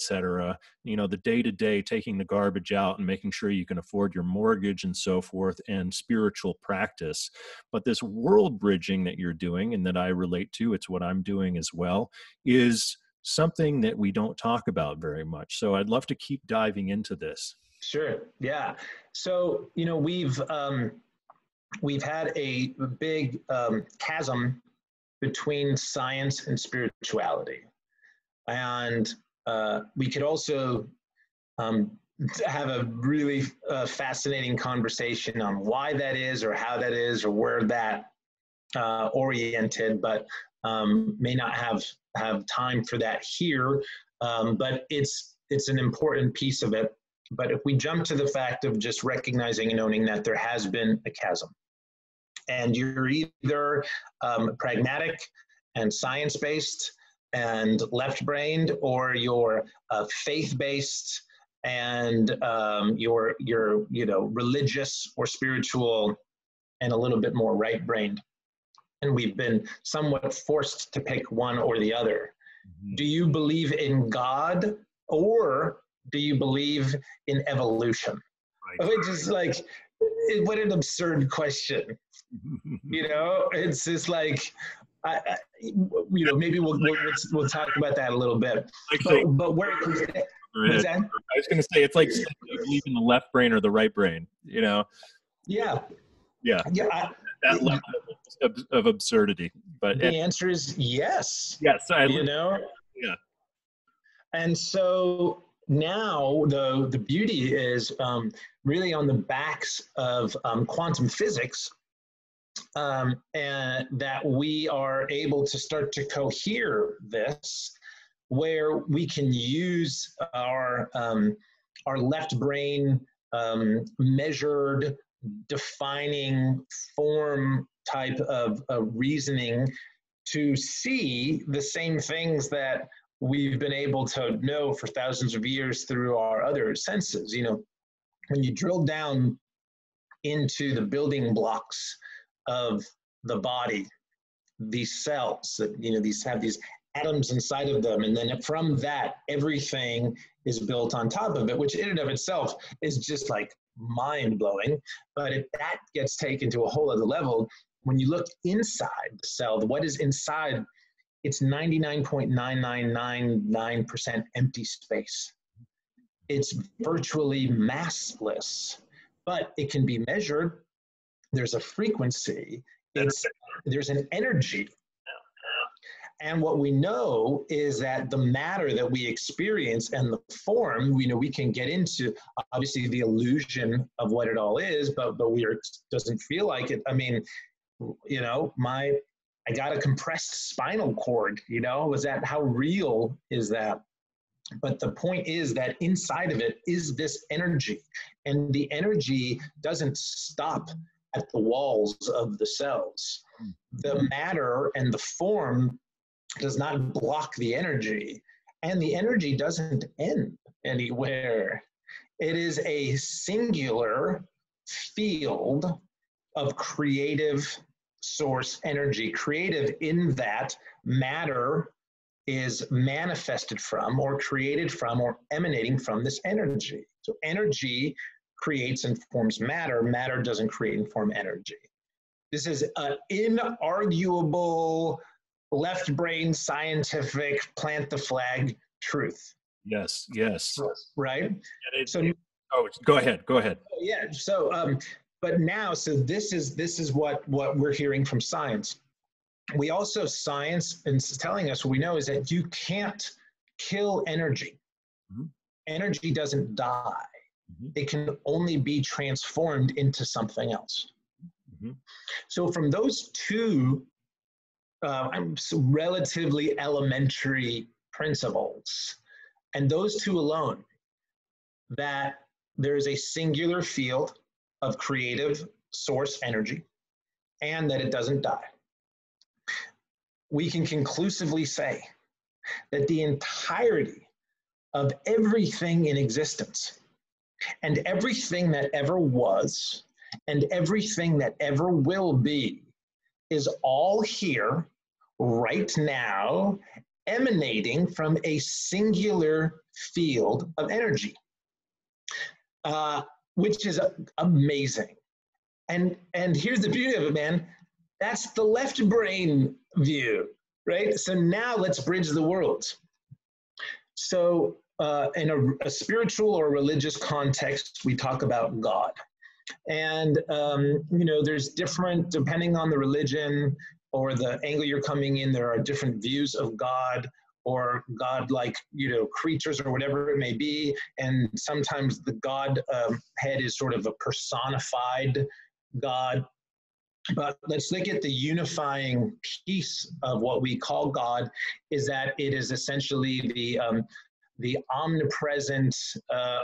Speaker 1: the day-to-day, taking the garbage out and making sure you can afford your mortgage and so forth, and spiritual practice. But this world bridging that you're doing, and that I relate to, it's what I'm doing as well, is something that we don't talk about very much. So I'd love to keep diving into this.
Speaker 2: Sure. Yeah. So, we've had a big chasm between science and spirituality. And we could also have a really fascinating conversation on why that is, or how that is, or where that oriented, but may not have time for that here. But it's an important piece of it. But if we jump to the fact of just recognizing and owning that there has been a chasm, and you're either pragmatic and science-based and left-brained, or you're faith-based and you're religious or spiritual and a little bit more right-brained. And we've been somewhat forced to pick one or the other. Do you believe in God, or do you believe in evolution? Right. Which is like, what an absurd question. It's just like, maybe we'll talk about that a little bit. But where it comes to,
Speaker 1: I was going to say, it's like, do you believe in the left brain or the right brain?
Speaker 2: Yeah.
Speaker 1: That level of absurdity. But
Speaker 2: the answer is yes.
Speaker 1: Yes.
Speaker 2: Yeah. And so now the beauty is really on the backs of quantum physics, and that we are able to start to cohere this where we can use our left brain measured, defining form type of reasoning to see the same things that we've been able to know for thousands of years through our other senses. You know, when you drill down into the building blocks of the body, these cells that, you know, these have these atoms inside of them, and then from that, everything is built on top of it, which in and of itself is just like mind-blowing. But if that gets taken to a whole other level, when you look inside the cell, what is inside, it's 99.9999% empty space. It's virtually massless, but it can be measured. There's a frequency, there's an energy. And what we know is that the matter that we experience and the form, we can get into obviously the illusion of what it all is, but it doesn't feel like it. I mean, you know, I got a compressed spinal cord, you know, how real is that? But the point is that inside of it is this energy, and the energy doesn't stop at the walls of the cells. The matter and the form does not block the energy, and the energy doesn't end anywhere. It is a singular field of creative source energy, creative in that matter is manifested from or created from or emanating from this energy. So energy creates and forms matter. Matter doesn't create and form energy. This is an inarguable left brain scientific plant the flag truth.
Speaker 1: Yes.
Speaker 2: Right?
Speaker 1: Go ahead.
Speaker 2: Yeah. So, but now, so this is what we're hearing from science. We also, science is telling us, what we know is that you can't kill energy. Mm-hmm. Energy doesn't die. Mm-hmm. It can only be transformed into something else. Mm-hmm. So from those two relatively elementary principles, and those two alone, that there is a singular field of creative source energy and that it doesn't die, we can conclusively say that the entirety of everything in existence and everything that ever was and everything that ever will be is all here right now, emanating from a singular field of energy, which is amazing. And here's the beauty of it, man. That's the left brain view, right? So now let's bridge the worlds. So in a spiritual or religious context, we talk about God. And, there's different, depending on the religion or the angle you're coming in, there are different views of God or God-like, creatures or whatever it may be. And sometimes the God head is sort of a personified God. But let's look at the unifying piece of what we call God, is that it is essentially the omnipresent,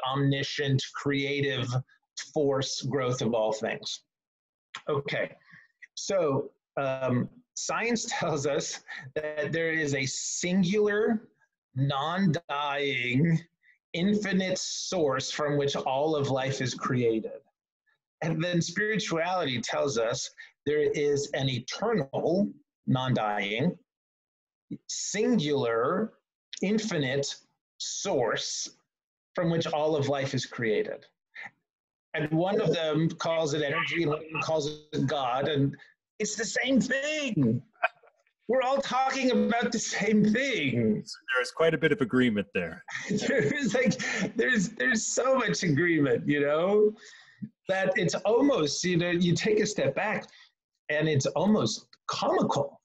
Speaker 2: omniscient, creative force growth of all things. Okay, so science tells us that there is a singular, non-dying, infinite source from which all of life is created. And then spirituality tells us there is an eternal, non-dying, singular, infinite source from which all of life is created. And one of them calls it energy, and one of them calls it God, and it's the same thing. We're all talking about the same thing.
Speaker 1: There's quite a bit of agreement there.
Speaker 2: There's so much agreement, that it's almost, you take a step back and it's almost comical.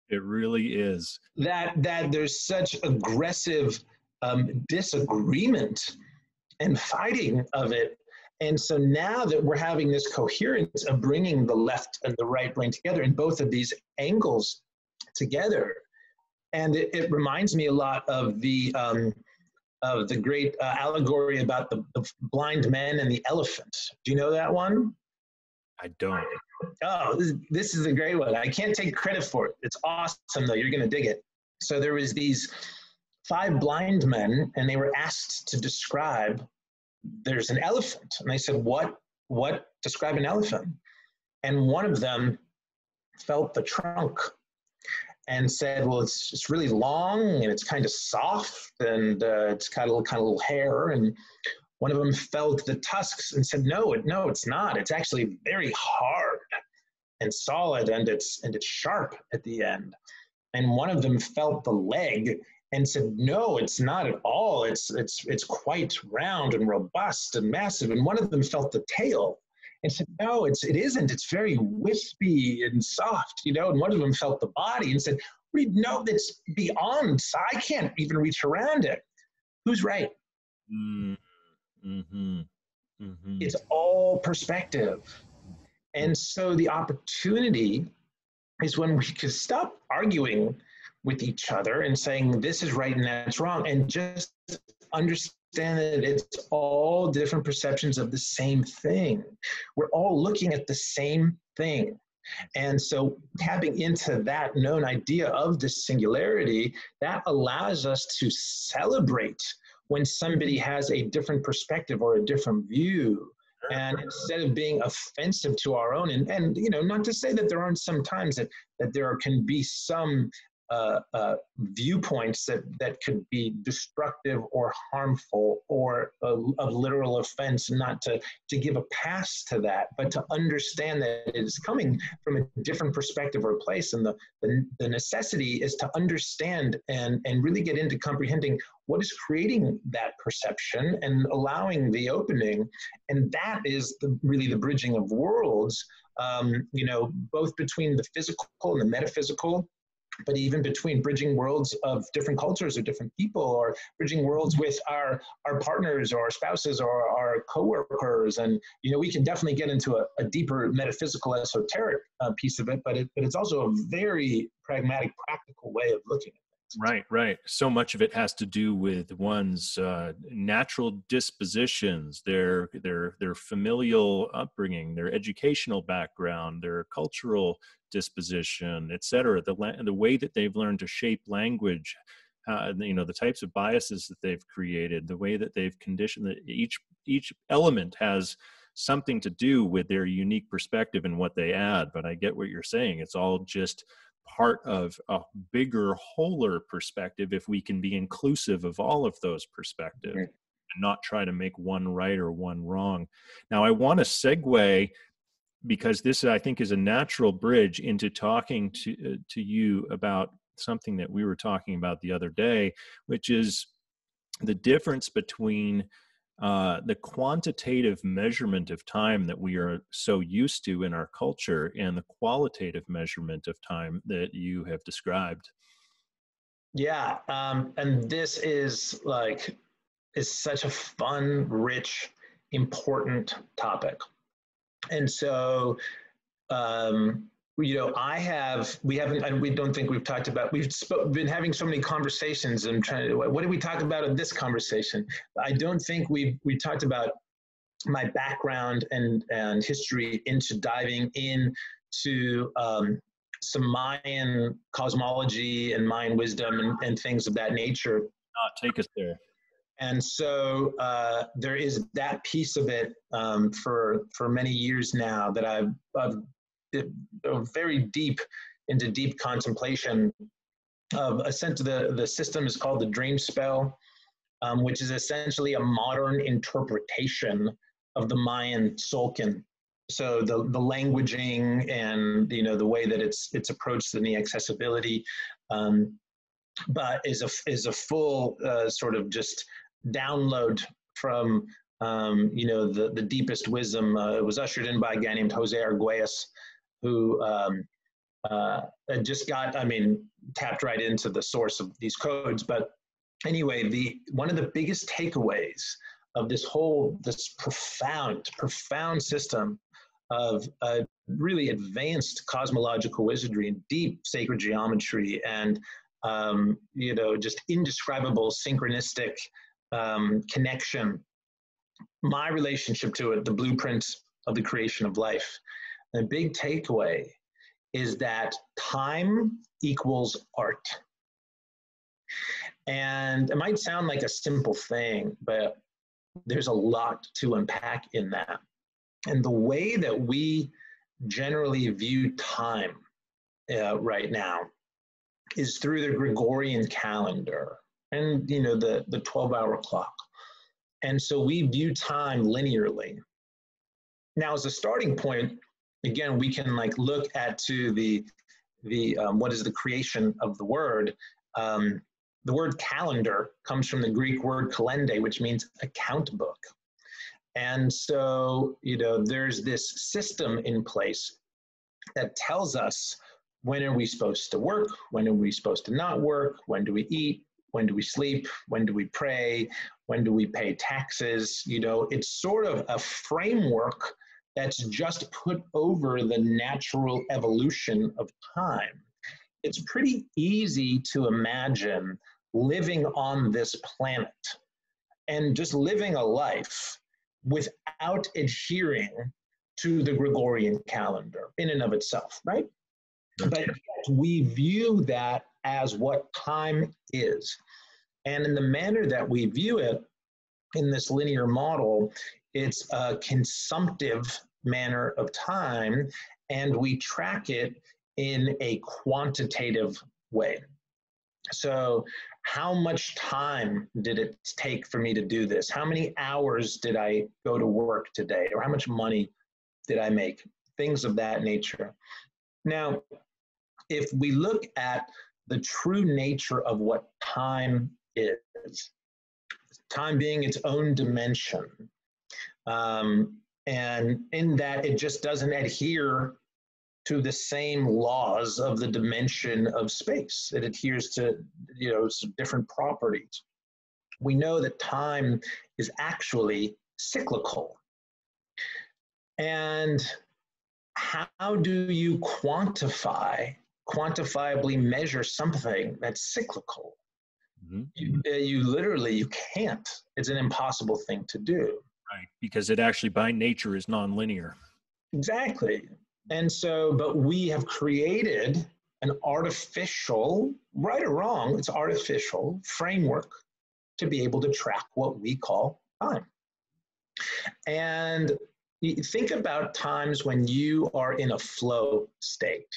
Speaker 1: It really is.
Speaker 2: That there's such aggressive disagreement and fighting of it. And so now that we're having this coherence of bringing the left and the right brain together and both of these angles together, And it reminds me a lot of the great allegory about the blind men and the elephant. Do you know that one?
Speaker 1: I don't.
Speaker 2: Oh, this is a great one. I can't take credit for it. It's awesome, though. You're going to dig it. So there was these 5 blind men, and they were asked to describe, there's an elephant. And they said, what describe an elephant? And one of them felt the trunk and said, well, it's really long, and it's kind of soft, and it's got a little hair. And one of them felt the tusks and said, no, it's not. It's actually very hard and solid, and it's sharp at the end. And one of them felt the leg and said, no, it's not at all. It's quite round and robust and massive. And one of them felt the tail and said, no, it isn't. It's very wispy and soft, you know. And one of them felt the body and said, no, that's beyond. I can't even reach around it. Who's right?
Speaker 1: Mm-hmm. Mm-hmm.
Speaker 2: It's all perspective. And so the opportunity is when we could stop arguing with each other and saying this is right and that's wrong, and just understand that it's all different perceptions of the same thing. We're all looking at the same thing. And so tapping into that known idea of this singularity, that allows us to celebrate when somebody has a different perspective or a different view. And instead of being offensive to our own, and you know, not to say that there aren't some times that there can be some viewpoints that could be destructive or harmful or of literal offense, not to give a pass to that, but to understand that it is coming from a different perspective or place. And the necessity is to understand and really get into comprehending what is creating that perception and allowing the opening. And that is really the bridging of worlds, you know, both between the physical and the metaphysical, but even between bridging worlds of different cultures or different people, or bridging worlds with our partners or our spouses or our coworkers. And, you know, we can definitely get into a deeper metaphysical, esoteric piece of it, but it's also a very pragmatic, practical way of looking at it.
Speaker 1: Right. So much of it has to do with one's natural dispositions, their familial upbringing, their educational background, their cultural disposition, etc. The way that they've learned to shape language, you know, the types of biases that they've created, the way that they've conditioned that each element has something to do with their unique perspective and what they add. But I get what you're saying. It's all just part of a bigger, wholer perspective if we can be inclusive of all of those perspectives and not try to make one right or one wrong. Now, I want to segue, because this, I think, is a natural bridge into talking to you about something that we were talking about the other day, which is the difference between the quantitative measurement of time that we are so used to in our culture and the qualitative measurement of time that you have described.
Speaker 2: Yeah, and this is such a fun, rich, important topic. And so, you know, we don't think we've talked about, we've been having so many conversations and trying to, what did we talk about in this conversation? I don't think we talked about my background and history into diving into some Mayan cosmology and Mayan wisdom and things of that nature.
Speaker 1: Take us there.
Speaker 2: And so there is that piece of it for many years now that I've very deep into deep contemplation of the system is called the dream spell, which is essentially a modern interpretation of the Mayan Tzolk'in. So the languaging and, you know, the way that it's approached and the accessibility, but is a full sort of just download from you know, the deepest wisdom. It was ushered in by a guy named Jose Arguelles, who just got, tapped right into the source of these codes. But anyway, one of the biggest takeaways of this profound system of really advanced cosmological wizardry and deep sacred geometry and just indescribable synchronistic connection. My relationship to it, the blueprint of the creation of life. The big takeaway is that time equals art. And it might sound like a simple thing, but there's a lot to unpack in that. And the way that we generally view time right now is through the Gregorian calendar and, the 12-hour clock. And so we view time linearly. Now, as a starting point, again, we can look at to the what is the creation of the word. The word calendar comes from the Greek word kalende, which means account book. And so, there's this system in place that tells us when are we supposed to work, when are we supposed to not work, when do we eat, when do we sleep, when do we pray, when do we pay taxes. It's sort of a framework that's just put over the natural evolution of time. It's pretty easy to imagine living on this planet and just living a life without adhering to the Gregorian calendar in and of itself, right? But we view that as what time is. And in the manner that we view it in this linear model, it's a consumptive manner of time, and we track it in a quantitative way. So how much time did it take for me to do this? How many hours did I go to work today? Or how much money did I make? Things of that nature. Now, if we look at the true nature of what time is, time being its own dimension, and in that it just doesn't adhere to the same laws of the dimension of space. It adheres to, some different properties. We know that time is actually cyclical. And how do you quantifiably measure something that's cyclical? Mm-hmm. You can't. It's an impossible thing to do.
Speaker 1: Right, because it actually by nature is nonlinear.
Speaker 2: Exactly. And so, but we have created an artificial, right or wrong, it's artificial framework to be able to track what we call time. And you think about times when you are in a flow state,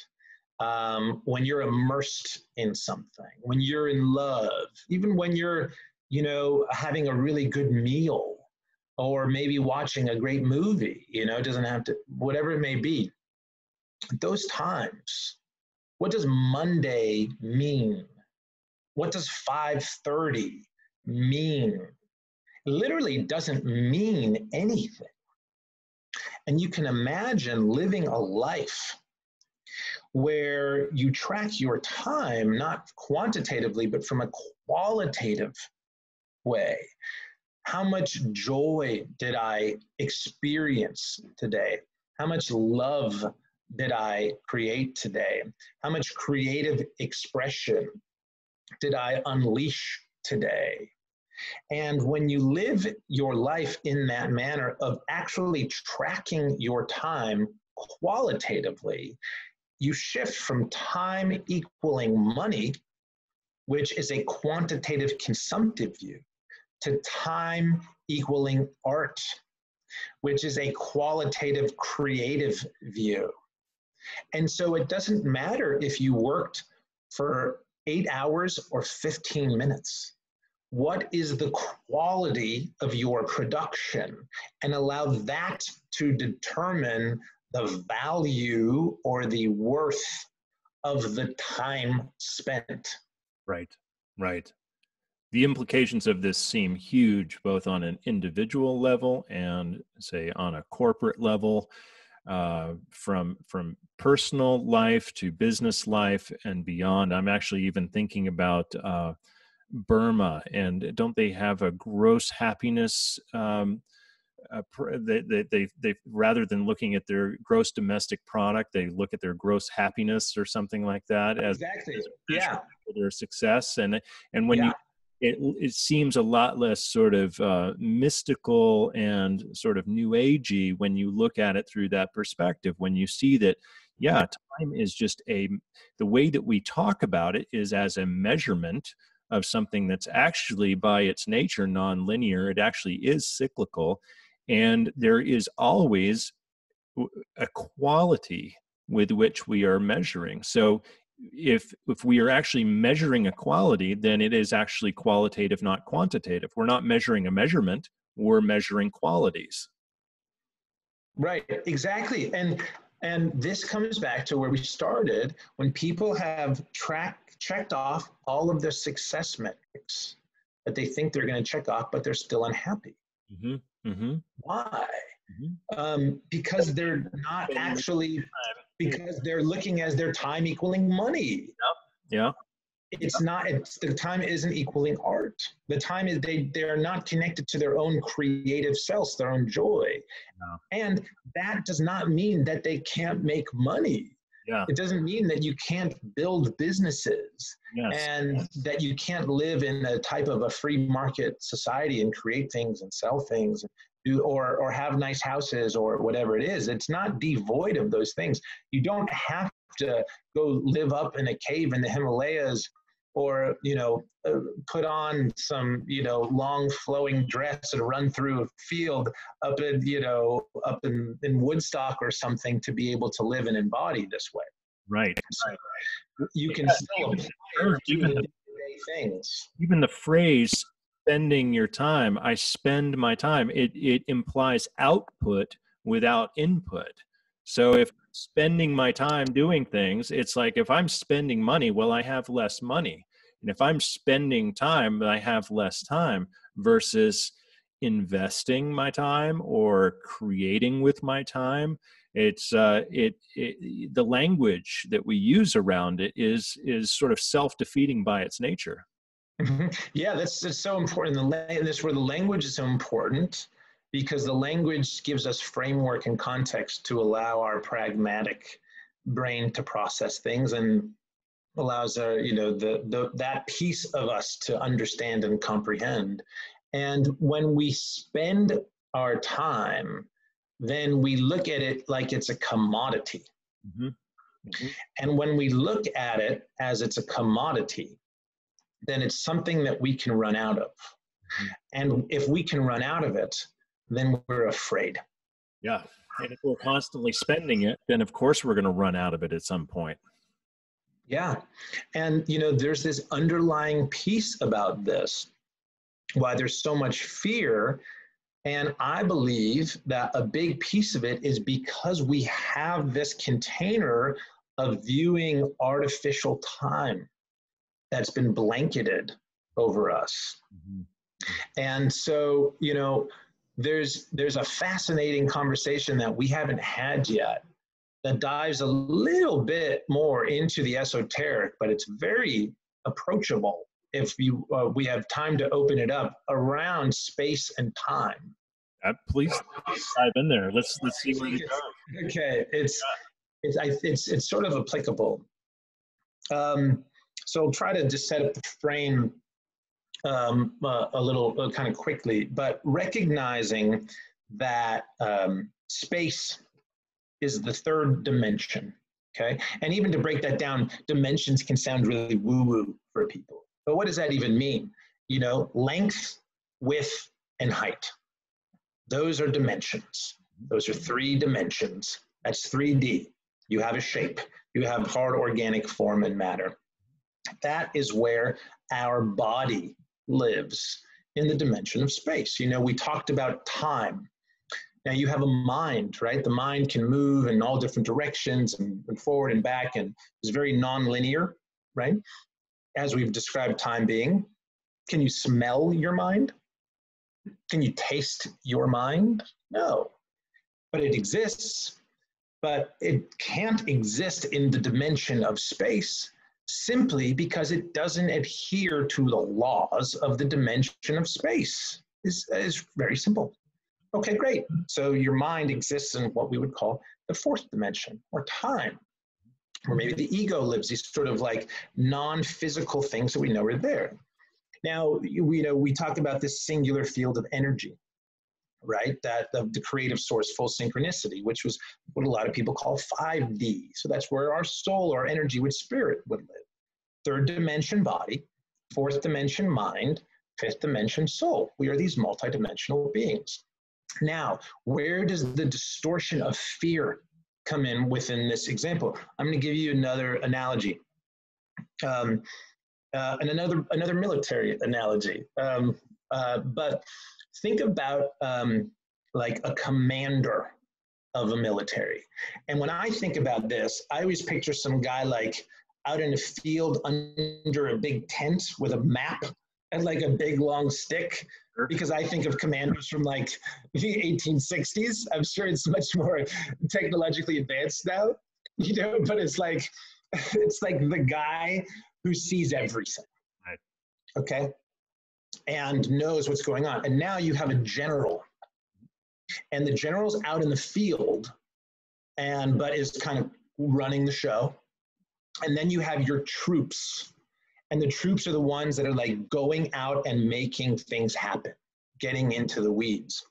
Speaker 2: when you're immersed in something, when you're in love, even when you're, having a really good meal, or maybe watching a great movie, it doesn't have to, whatever it may be. Those times, what does Monday mean? What does 5:30 mean? It literally doesn't mean anything. And you can imagine living a life where you track your time, not quantitatively, but from a qualitative way. How much joy did I experience today? How much love did I create today? How much creative expression did I unleash today? And when you live your life in that manner of actually tracking your time qualitatively, you shift from time equaling money, which is a quantitative consumptive view, to time equaling art, which is a qualitative creative view. And so it doesn't matter if you worked for 8 hours or 15 minutes. What is the quality of your production? And allow that to determine the value or the worth of the time spent.
Speaker 1: Right, right. The implications of this seem huge, both on an individual level and, say, on a corporate level, from personal life to business life and beyond. I'm actually even thinking about Burma, and don't they have a gross happiness? They rather than looking at their gross domestic product, they look at their gross happiness or something like that.
Speaker 2: Exactly. Yeah.
Speaker 1: their success. And when
Speaker 2: Yeah.
Speaker 1: it seems a lot less sort of mystical and sort of new agey when you look at it through that perspective, when you see that, yeah, time is just the way that we talk about it is as a measurement of something that's actually by its nature nonlinear. It actually is cyclical, and there is always a quality with which we are measuring. So if we are actually measuring a quality, then it is actually qualitative, not quantitative. We're not measuring a measurement, we're measuring qualities.
Speaker 2: Right, exactly. And this comes back to where we started. When people have checked off all of their success metrics that they think they're going to check off, but they're still unhappy.
Speaker 1: Mm-hmm. Mm-hmm.
Speaker 2: Why?
Speaker 1: Mm-hmm.
Speaker 2: Because they're not actually, because they're looking as their time equaling money.
Speaker 1: Yeah.
Speaker 2: It's not, the time isn't equaling art. The time is, they're not connected to their own creative selves, their own joy.
Speaker 1: No.
Speaker 2: And that does not mean that they can't make money.
Speaker 1: Yeah.
Speaker 2: It doesn't mean that you can't build businesses.
Speaker 1: Yes.
Speaker 2: And that you can't live in a type of a free market society and create things and sell things, or have nice houses or whatever it is. It's not devoid of those things. You don't have to go live up in a cave in the Himalayas, or put on some long flowing dress and run through a field up in Woodstock or something to be able to live and embody this way.
Speaker 1: Right.
Speaker 2: So you can still apply
Speaker 1: even
Speaker 2: things.
Speaker 1: Even the phrase spending your time, I spend my time, it implies output without input. So if spending my time doing things, it's like if I'm spending money, well, I have less money. And if I'm spending time, I have less time, versus investing my time or creating with my time. It's the language that we use around it is sort of self-defeating by its nature.
Speaker 2: Yeah, that's so important. That's where the language is so important, because the language gives us framework and context to allow our pragmatic brain to process things, and allows that piece of us to understand and comprehend. And when we spend our time, then we look at it like it's a commodity.
Speaker 1: Mm-hmm. Mm-hmm.
Speaker 2: And when we look at it as it's a commodity, then it's something that we can run out of. Mm-hmm. And if we can run out of it, then we're afraid.
Speaker 1: Yeah. And if we're constantly spending it, then of course we're going to run out of it at some point.
Speaker 2: Yeah. And, there's this underlying piece about this, why there's so much fear. And I believe that a big piece of it is because we have this container of viewing artificial time that's been blanketed over us. Mm-hmm. And so, there's a fascinating conversation that we haven't had yet that dives a little bit more into the esoteric, but it's very approachable if we have time to open it up, around space and time.
Speaker 1: Please dive in there. Let's see where it goes.
Speaker 2: Okay, it's sort of applicable. So I'll try to just set up the frame a little kind of quickly, but recognizing that space is the third dimension, okay? And even to break that down, dimensions can sound really woo-woo for people. But what does that even mean? Length, width, and height. Those are dimensions. Those are 3 dimensions. That's 3D. You have a shape. You have hard organic form and matter. That is where our body lives, in the dimension of space. We talked about time. Now you have a mind, right? The mind can move in all different directions and forward and back, and is very non-linear, right? As we've described time being. Can you smell your mind? Can you taste your mind? No, but it exists. But it can't exist in the dimension of space, simply because it doesn't adhere to the laws of the dimension of space. Is very simple. Okay, great. So your mind exists in what we would call the 4th dimension, or time. Or maybe the ego lives, these sort of like non-physical things that we know are there. Now, we talked about this singular field of energy, right? That the creative source, full synchronicity, which was what a lot of people call 5D. So that's where our soul, our energy, which spirit would live. Third dimension body, fourth dimension mind, fifth dimension soul. We are these multidimensional beings. Now, where does the distortion of fear come in within this example? I'm going to give you another analogy, and another military analogy. But think about like a commander of a military. And when I think about this, I always picture some guy like out in a field under a big tent with a map and like a big long stick, because I think of commanders from like the 1860s. I'm sure it's much more technologically advanced now, but it's like the guy who sees everything,
Speaker 1: right?
Speaker 2: Okay, and knows what's going on. And now you have a general, and the general's out in the field, but is kind of running the show. And then you have your troops, and the troops are the ones that are like going out and making things happen, getting into the weeds.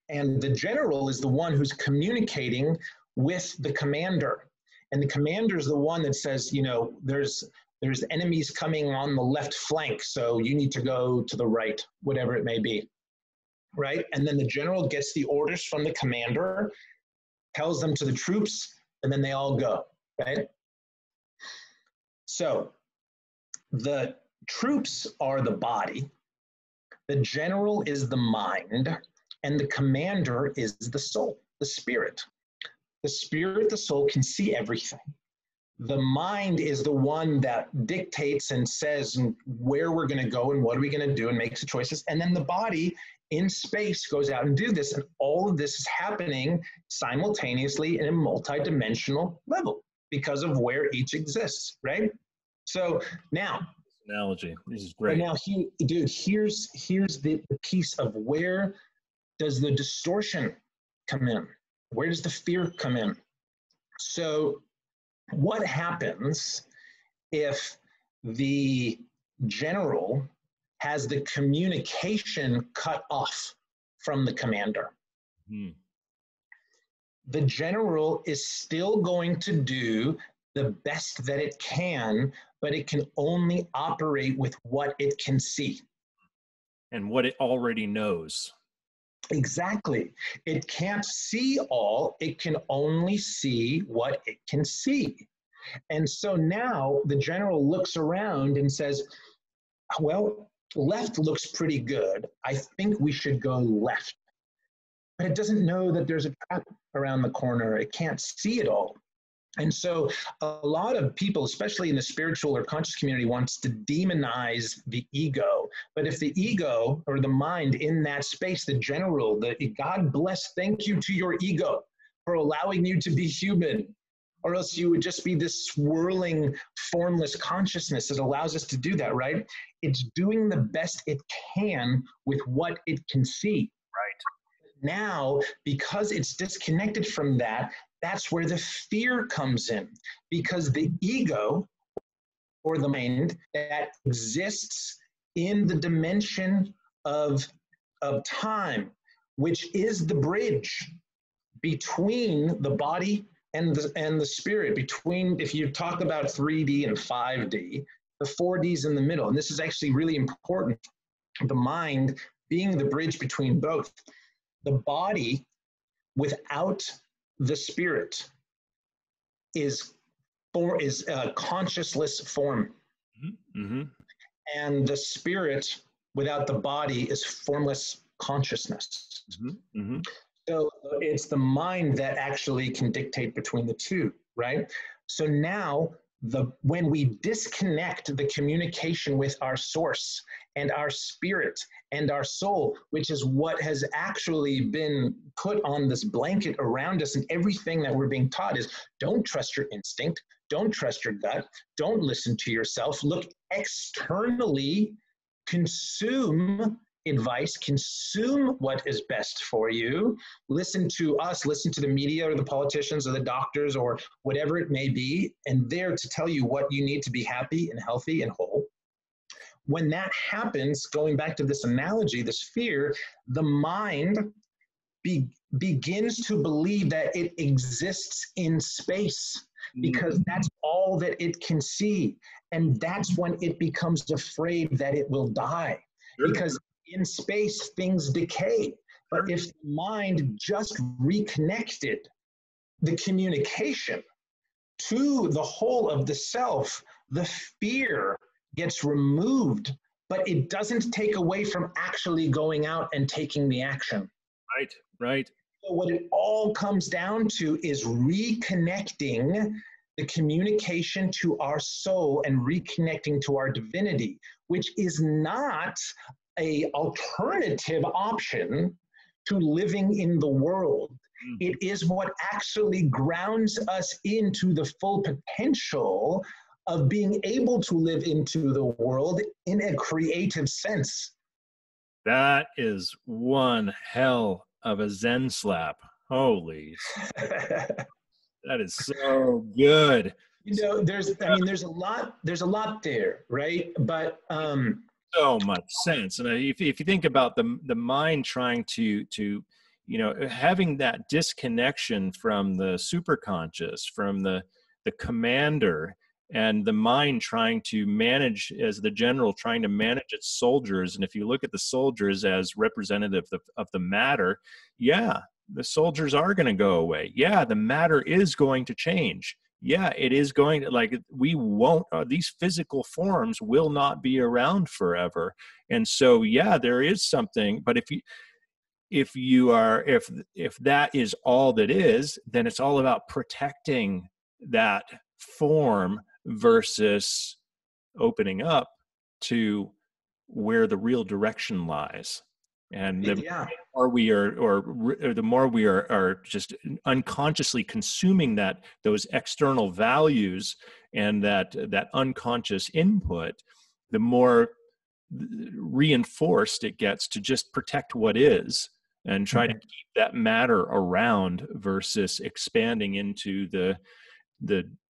Speaker 2: And the general is the one who's communicating with the commander. And the commander is the one that says, there's enemies coming on the left flank, so you need to go to the right, whatever it may be, right? And then the general gets the orders from the commander, tells them to the troops, and then they all go, right? So the troops are the body, the general is the mind, and the commander is the soul, the spirit. The spirit, the soul can see everything. The mind is the one that dictates and says where we're going to go and what are we going to do and makes the choices. And then the body in space goes out and do this. And all of this is happening simultaneously in a multidimensional level because of where each exists, right? So now,
Speaker 1: analogy, this is great.
Speaker 2: Now, here's the piece of where does the distortion come in? Where does the fear come in? So what happens if the general has the communication cut off from the commander? The general is still going to do the best that it can, but it can only operate with what it can see.
Speaker 1: And what it already knows.
Speaker 2: Exactly. It can't see all, it can only see what it can see. And so now the general looks around and says, well, left looks pretty good. I think we should go left. But it doesn't know that there's a trap around the corner. It can't see it all. And so a lot of people, especially in the spiritual or conscious community, wants to demonize the ego. But if the ego or the mind in that space, the general, God bless, thank you to your ego for allowing you to be human, or else you would just be this swirling, formless consciousness that allows us to do that, right? It's doing the best it can with what it can see.
Speaker 1: Right.
Speaker 2: Now, because it's disconnected from that, that's where the fear comes in, because the ego or the mind that exists in the dimension of time, which is the bridge between the body and the spirit, between, if you talk about 3D and 5D, the 4D's in the middle. And this is actually really important, the mind being the bridge between both. The body without the spirit is a consciousless form.
Speaker 1: Mm-hmm.
Speaker 2: And the spirit without the body is formless consciousness.
Speaker 1: Mm-hmm. Mm-hmm.
Speaker 2: So it's the mind that actually can dictate between the two, right? So now when we disconnect the communication with our source and our spirit and our soul, which is what has actually been put on this blanket around us, and everything that we're being taught is don't trust your instinct, don't trust your gut, don't listen to yourself, look externally, consume advice, consume what is best for you, listen to us, listen to the media or the politicians or the doctors or whatever it may be, and there to tell you what you need to be happy and healthy and whole. When that happens, going back to this analogy, this fear, the mind begins to believe that it exists in space because that's all that it can see. And that's when it becomes afraid that it will die.
Speaker 1: Sure.
Speaker 2: Because in space, things decay. But if the mind just reconnected the communication to the whole of the self, the fear gets removed, but it doesn't take away from actually going out and taking the action.
Speaker 1: Right, right.
Speaker 2: So what it all comes down to is reconnecting the communication to our soul and reconnecting to our divinity, which is not an alternative option to living in the world. It is what actually grounds us into the full potential of being able to live into the world in a creative sense.
Speaker 1: That is one hell of a Zen slap. Holy. That is so good.
Speaker 2: You know, there's a lot there, right? But
Speaker 1: so much sense. And if you think about the mind trying to having that disconnection from the superconscious, from the commander, and the mind trying to manage, as the general trying to manage its soldiers. And if you look at the soldiers as representative of the matter, yeah, the soldiers are going to go away. Yeah, the matter is going to change. Yeah, it is going to, like, we won't, these physical forms will not be around forever. And so, yeah, there is something, but if that is all that is, then it's all about protecting that form versus opening up to where the real direction lies. And the more we the more we are just unconsciously consuming those external values and that unconscious input, the more reinforced it gets to just protect what is and try to keep that matter around versus expanding into the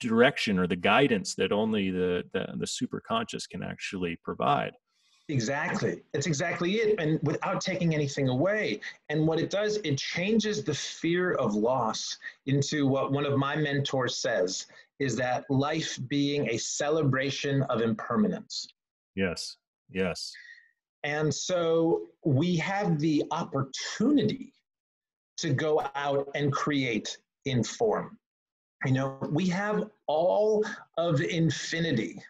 Speaker 1: direction or the guidance that only the superconscious can actually provide.
Speaker 2: Exactly. That's exactly it. And without taking anything away. And what it does, it changes the fear of loss into what one of my mentors says, is that life being a celebration of impermanence.
Speaker 1: Yes. Yes.
Speaker 2: And so we have the opportunity to go out and create in form. You know, we have all of infinity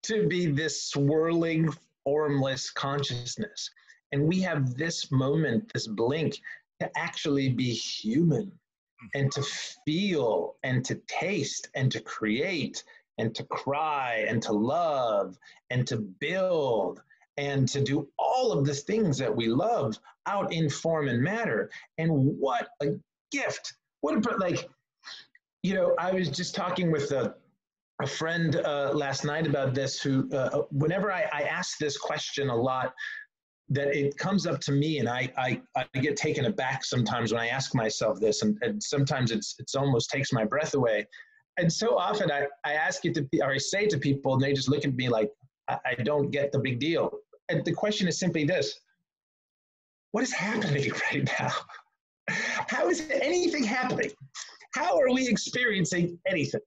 Speaker 2: to be this swirling, formless consciousness. And we have this moment, this blink, to actually be human and to feel and to taste and to create and to cry and to love and to build and to do all of the things that we love out in form and matter. And what a gift. I was just talking with a friend last night about this, who whenever I ask this question a lot, that it comes up to me, and I get taken aback sometimes when I ask myself this, and sometimes it's almost takes my breath away. And so often I ask it to, or I say to people, and they just look at me like I don't get the big deal. And the question is simply this: what is happening right now? How is anything happening? How are we experiencing anything?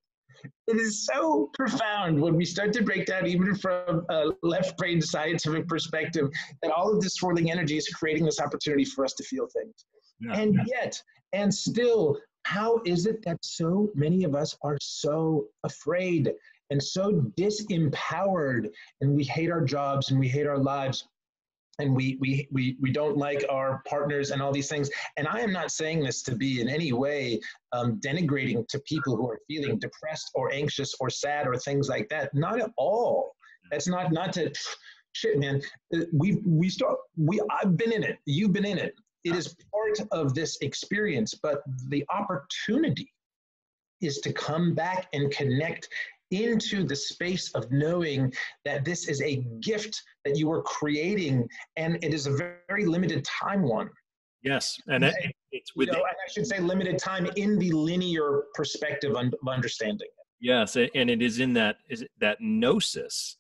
Speaker 2: It is so profound when we start to break down, even from a left brain scientific perspective, that all of this swirling energy is creating this opportunity for us to feel things. Yeah. And yet, and still, how is it that so many of us are so afraid and so disempowered, and we hate our jobs and we hate our lives, and we don't like our partners and all these things? And I am not saying this to be in any way denigrating to people who are feeling depressed or anxious or sad or things like that. Not at all. That's not to shit, man. I've been in it. You've been in it. It is part of this experience, but the opportunity is to come back and connect into the space of knowing that this is a gift that you are creating, and it is a very limited time one.
Speaker 1: Yes, and it's
Speaker 2: with, and I should say limited time in the linear perspective of understanding it.
Speaker 1: Yes, and it is in that gnosis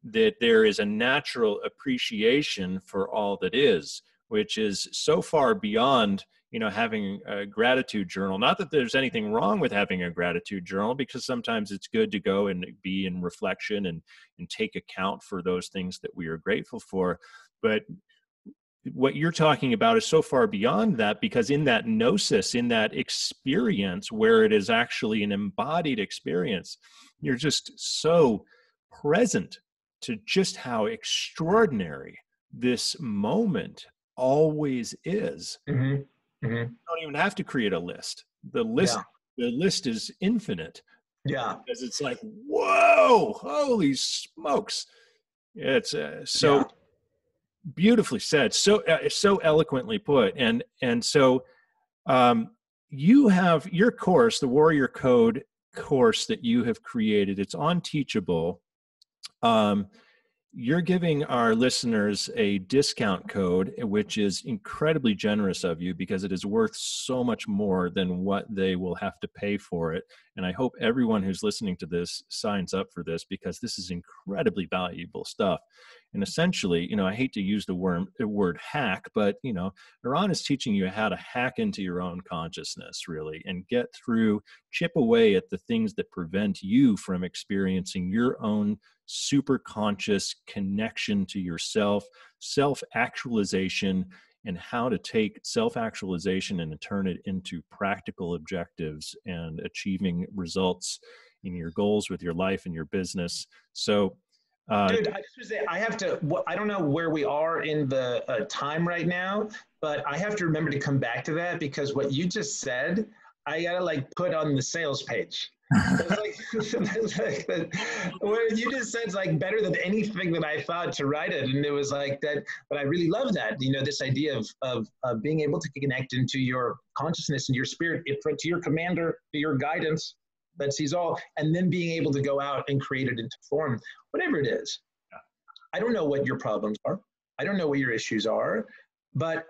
Speaker 1: that there is a natural appreciation for all that is, which is so far beyond, having a gratitude journal. Not that there's anything wrong with having a gratitude journal, because sometimes it's good to go and be in reflection and take account for those things that we are grateful for. But what you're talking about is so far beyond that, because in that gnosis, in that experience where it is actually an embodied experience, you're just so present to just how extraordinary this moment always is.
Speaker 2: Mm-hmm. Mm-hmm.
Speaker 1: You don't even have to create a list. The list is infinite.
Speaker 2: Yeah.
Speaker 1: Because it's like, whoa, holy smokes. It's so beautifully said, so eloquently put. And so you have your course, the Warrior Code course that you have created. It's on Teachable. You're giving our listeners a discount code, which is incredibly generous of you, because it is worth so much more than what they will have to pay for it. And I hope everyone who's listening to this signs up for this, because this is incredibly valuable stuff. And essentially, I hate to use the word hack, but, Eron is teaching you how to hack into your own consciousness, really, and get through, chip away at the things that prevent you from experiencing your own super conscious connection to yourself, self-actualization, and how to take self-actualization and turn it into practical objectives and achieving results in your goals with your life and your business. So,
Speaker 2: dude, I just say I don't know where we are in the time right now, but I have to remember to come back to that, because what you just said, I gotta put on the sales page. What you just said is better than anything that I thought to write it, and it was like that. But I really love that, this idea of being able to connect into your consciousness and your spirit, to your commander, to your guidance that sees all, and then being able to go out and create it into form, whatever it is. Yeah. I don't know what your problems are. I don't know what your issues are. But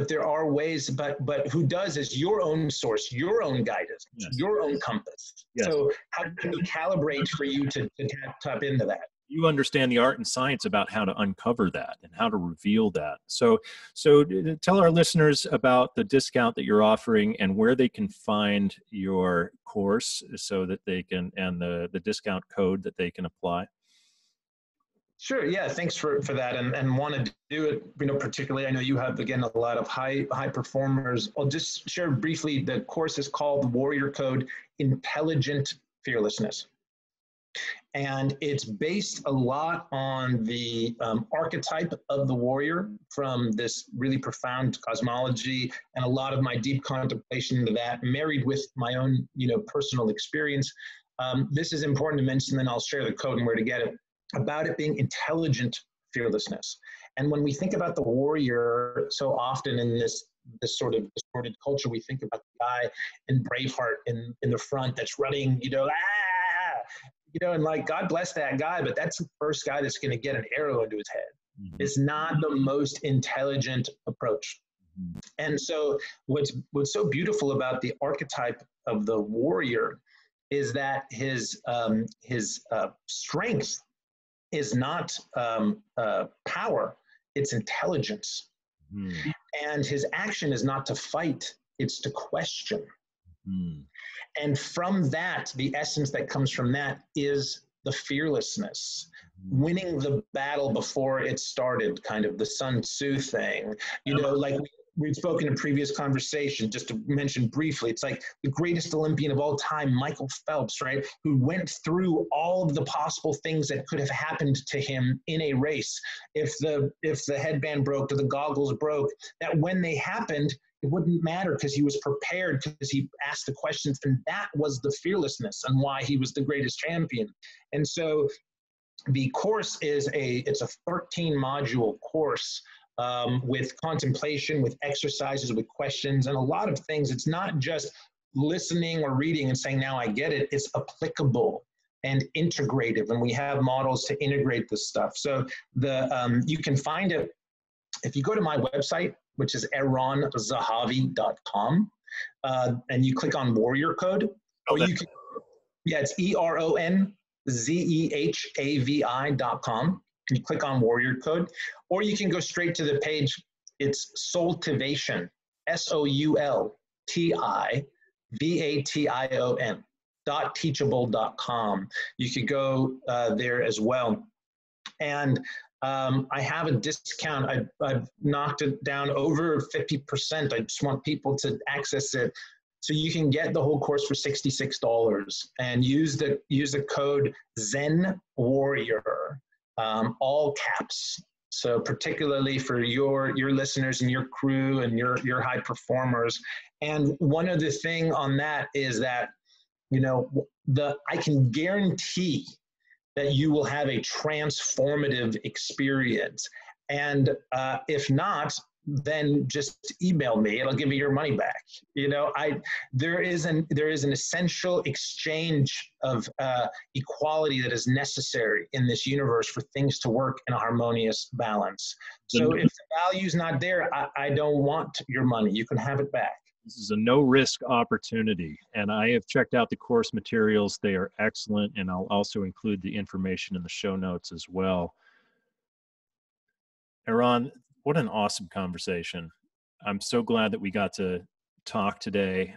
Speaker 2: there are ways, but who does is your own source, your own guidance, yes, your own compass. Yes. So how can we calibrate for you to tap into that?
Speaker 1: You understand the art and science about how to uncover that and how to reveal that. So tell our listeners about the discount that you're offering and where they can find your course, so that they can, and the discount code that they can apply.
Speaker 2: Sure. Yeah. Thanks for that. And want to do it, particularly, I know you have, again, a lot of high performers. I'll just share briefly. The course is called the Warrior Code, Intelligent Fearlessness. And it's based a lot on the archetype of the warrior, from this really profound cosmology, and a lot of my deep contemplation into that, married with my own, personal experience. This is important to mention, then I'll share the code and where to get it. About it being intelligent fearlessness. And when we think about the warrior, so often in this sort of distorted culture, we think about the guy in Braveheart in the front that's running, and God bless that guy, but that's the first guy that's going to get an arrow into his head. Mm-hmm. It's not the most intelligent approach. Mm-hmm. And so what's so beautiful about the archetype of the warrior is that his strength is not power, it's intelligence. Mm. And his action is not to fight, it's to question. Mm. And from that, the essence that comes from that is the fearlessness, winning the battle before it started, kind of the Sun Tzu thing. We've spoken in previous conversation, just to mention briefly, it's like the greatest Olympian of all time, Michael Phelps, right? Who went through all of the possible things that could have happened to him in a race. If the headband broke or the goggles broke, that when they happened, it wouldn't matter, because he was prepared, because he asked the questions, and that was the fearlessness and why he was the greatest champion. And so the course it's a 13-module course, with contemplation, with exercises, with questions, and a lot of things. It's not just listening or reading and saying, now I get it. It's applicable. and integrative, and we have models to integrate this stuff. So you can find it if you go to my website, which is eronzehavi.com, and you click on Warrior Code, or you can, it's EronZehavi.com. You click on Warrior Code, or you can go straight to the page. It's Soultivation, SOULTIVATION .teachable.com. You could go there as well. And I have a discount. I've knocked it down over 50%. I just want people to access it. So you can get the whole course for $66 and use the code Zen Warrior, all caps. So particularly for your listeners and your crew and your high performers. And one other thing on that is that, I can guarantee that you will have a transformative experience. And if not, then just email me and I'll give you your money back. There is an essential exchange of equality that is necessary in this universe for things to work in a harmonious balance. So if the value's not there, I don't want your money. You can have it back.
Speaker 1: This is a no-risk opportunity, and I have checked out the course materials. They are excellent, and I'll also include the information in the show notes as well. Eron, what an awesome conversation. I'm so glad that we got to talk today.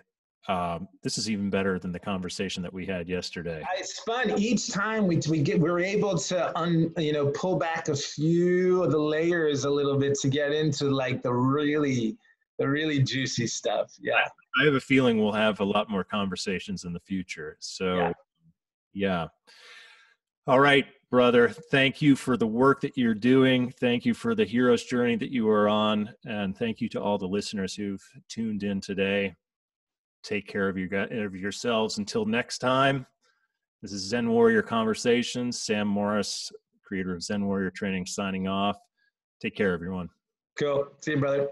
Speaker 1: This is even better than the conversation that we had yesterday.
Speaker 2: It's fun. Each time we're able to pull back a few of the layers a little bit to get into like the really juicy stuff. Yeah.
Speaker 1: I have a feeling we'll have a lot more conversations in the future. So yeah. All right, brother. Thank you for the work that you're doing. Thank you for the hero's journey that you are on. And thank you to all the listeners who've tuned in today. Take care of yourselves. Until next time, this is Zen Warrior Conversations. Sam Morris, creator of Zen Warrior Training, signing off. Take care, everyone.
Speaker 2: Cool. See you, brother.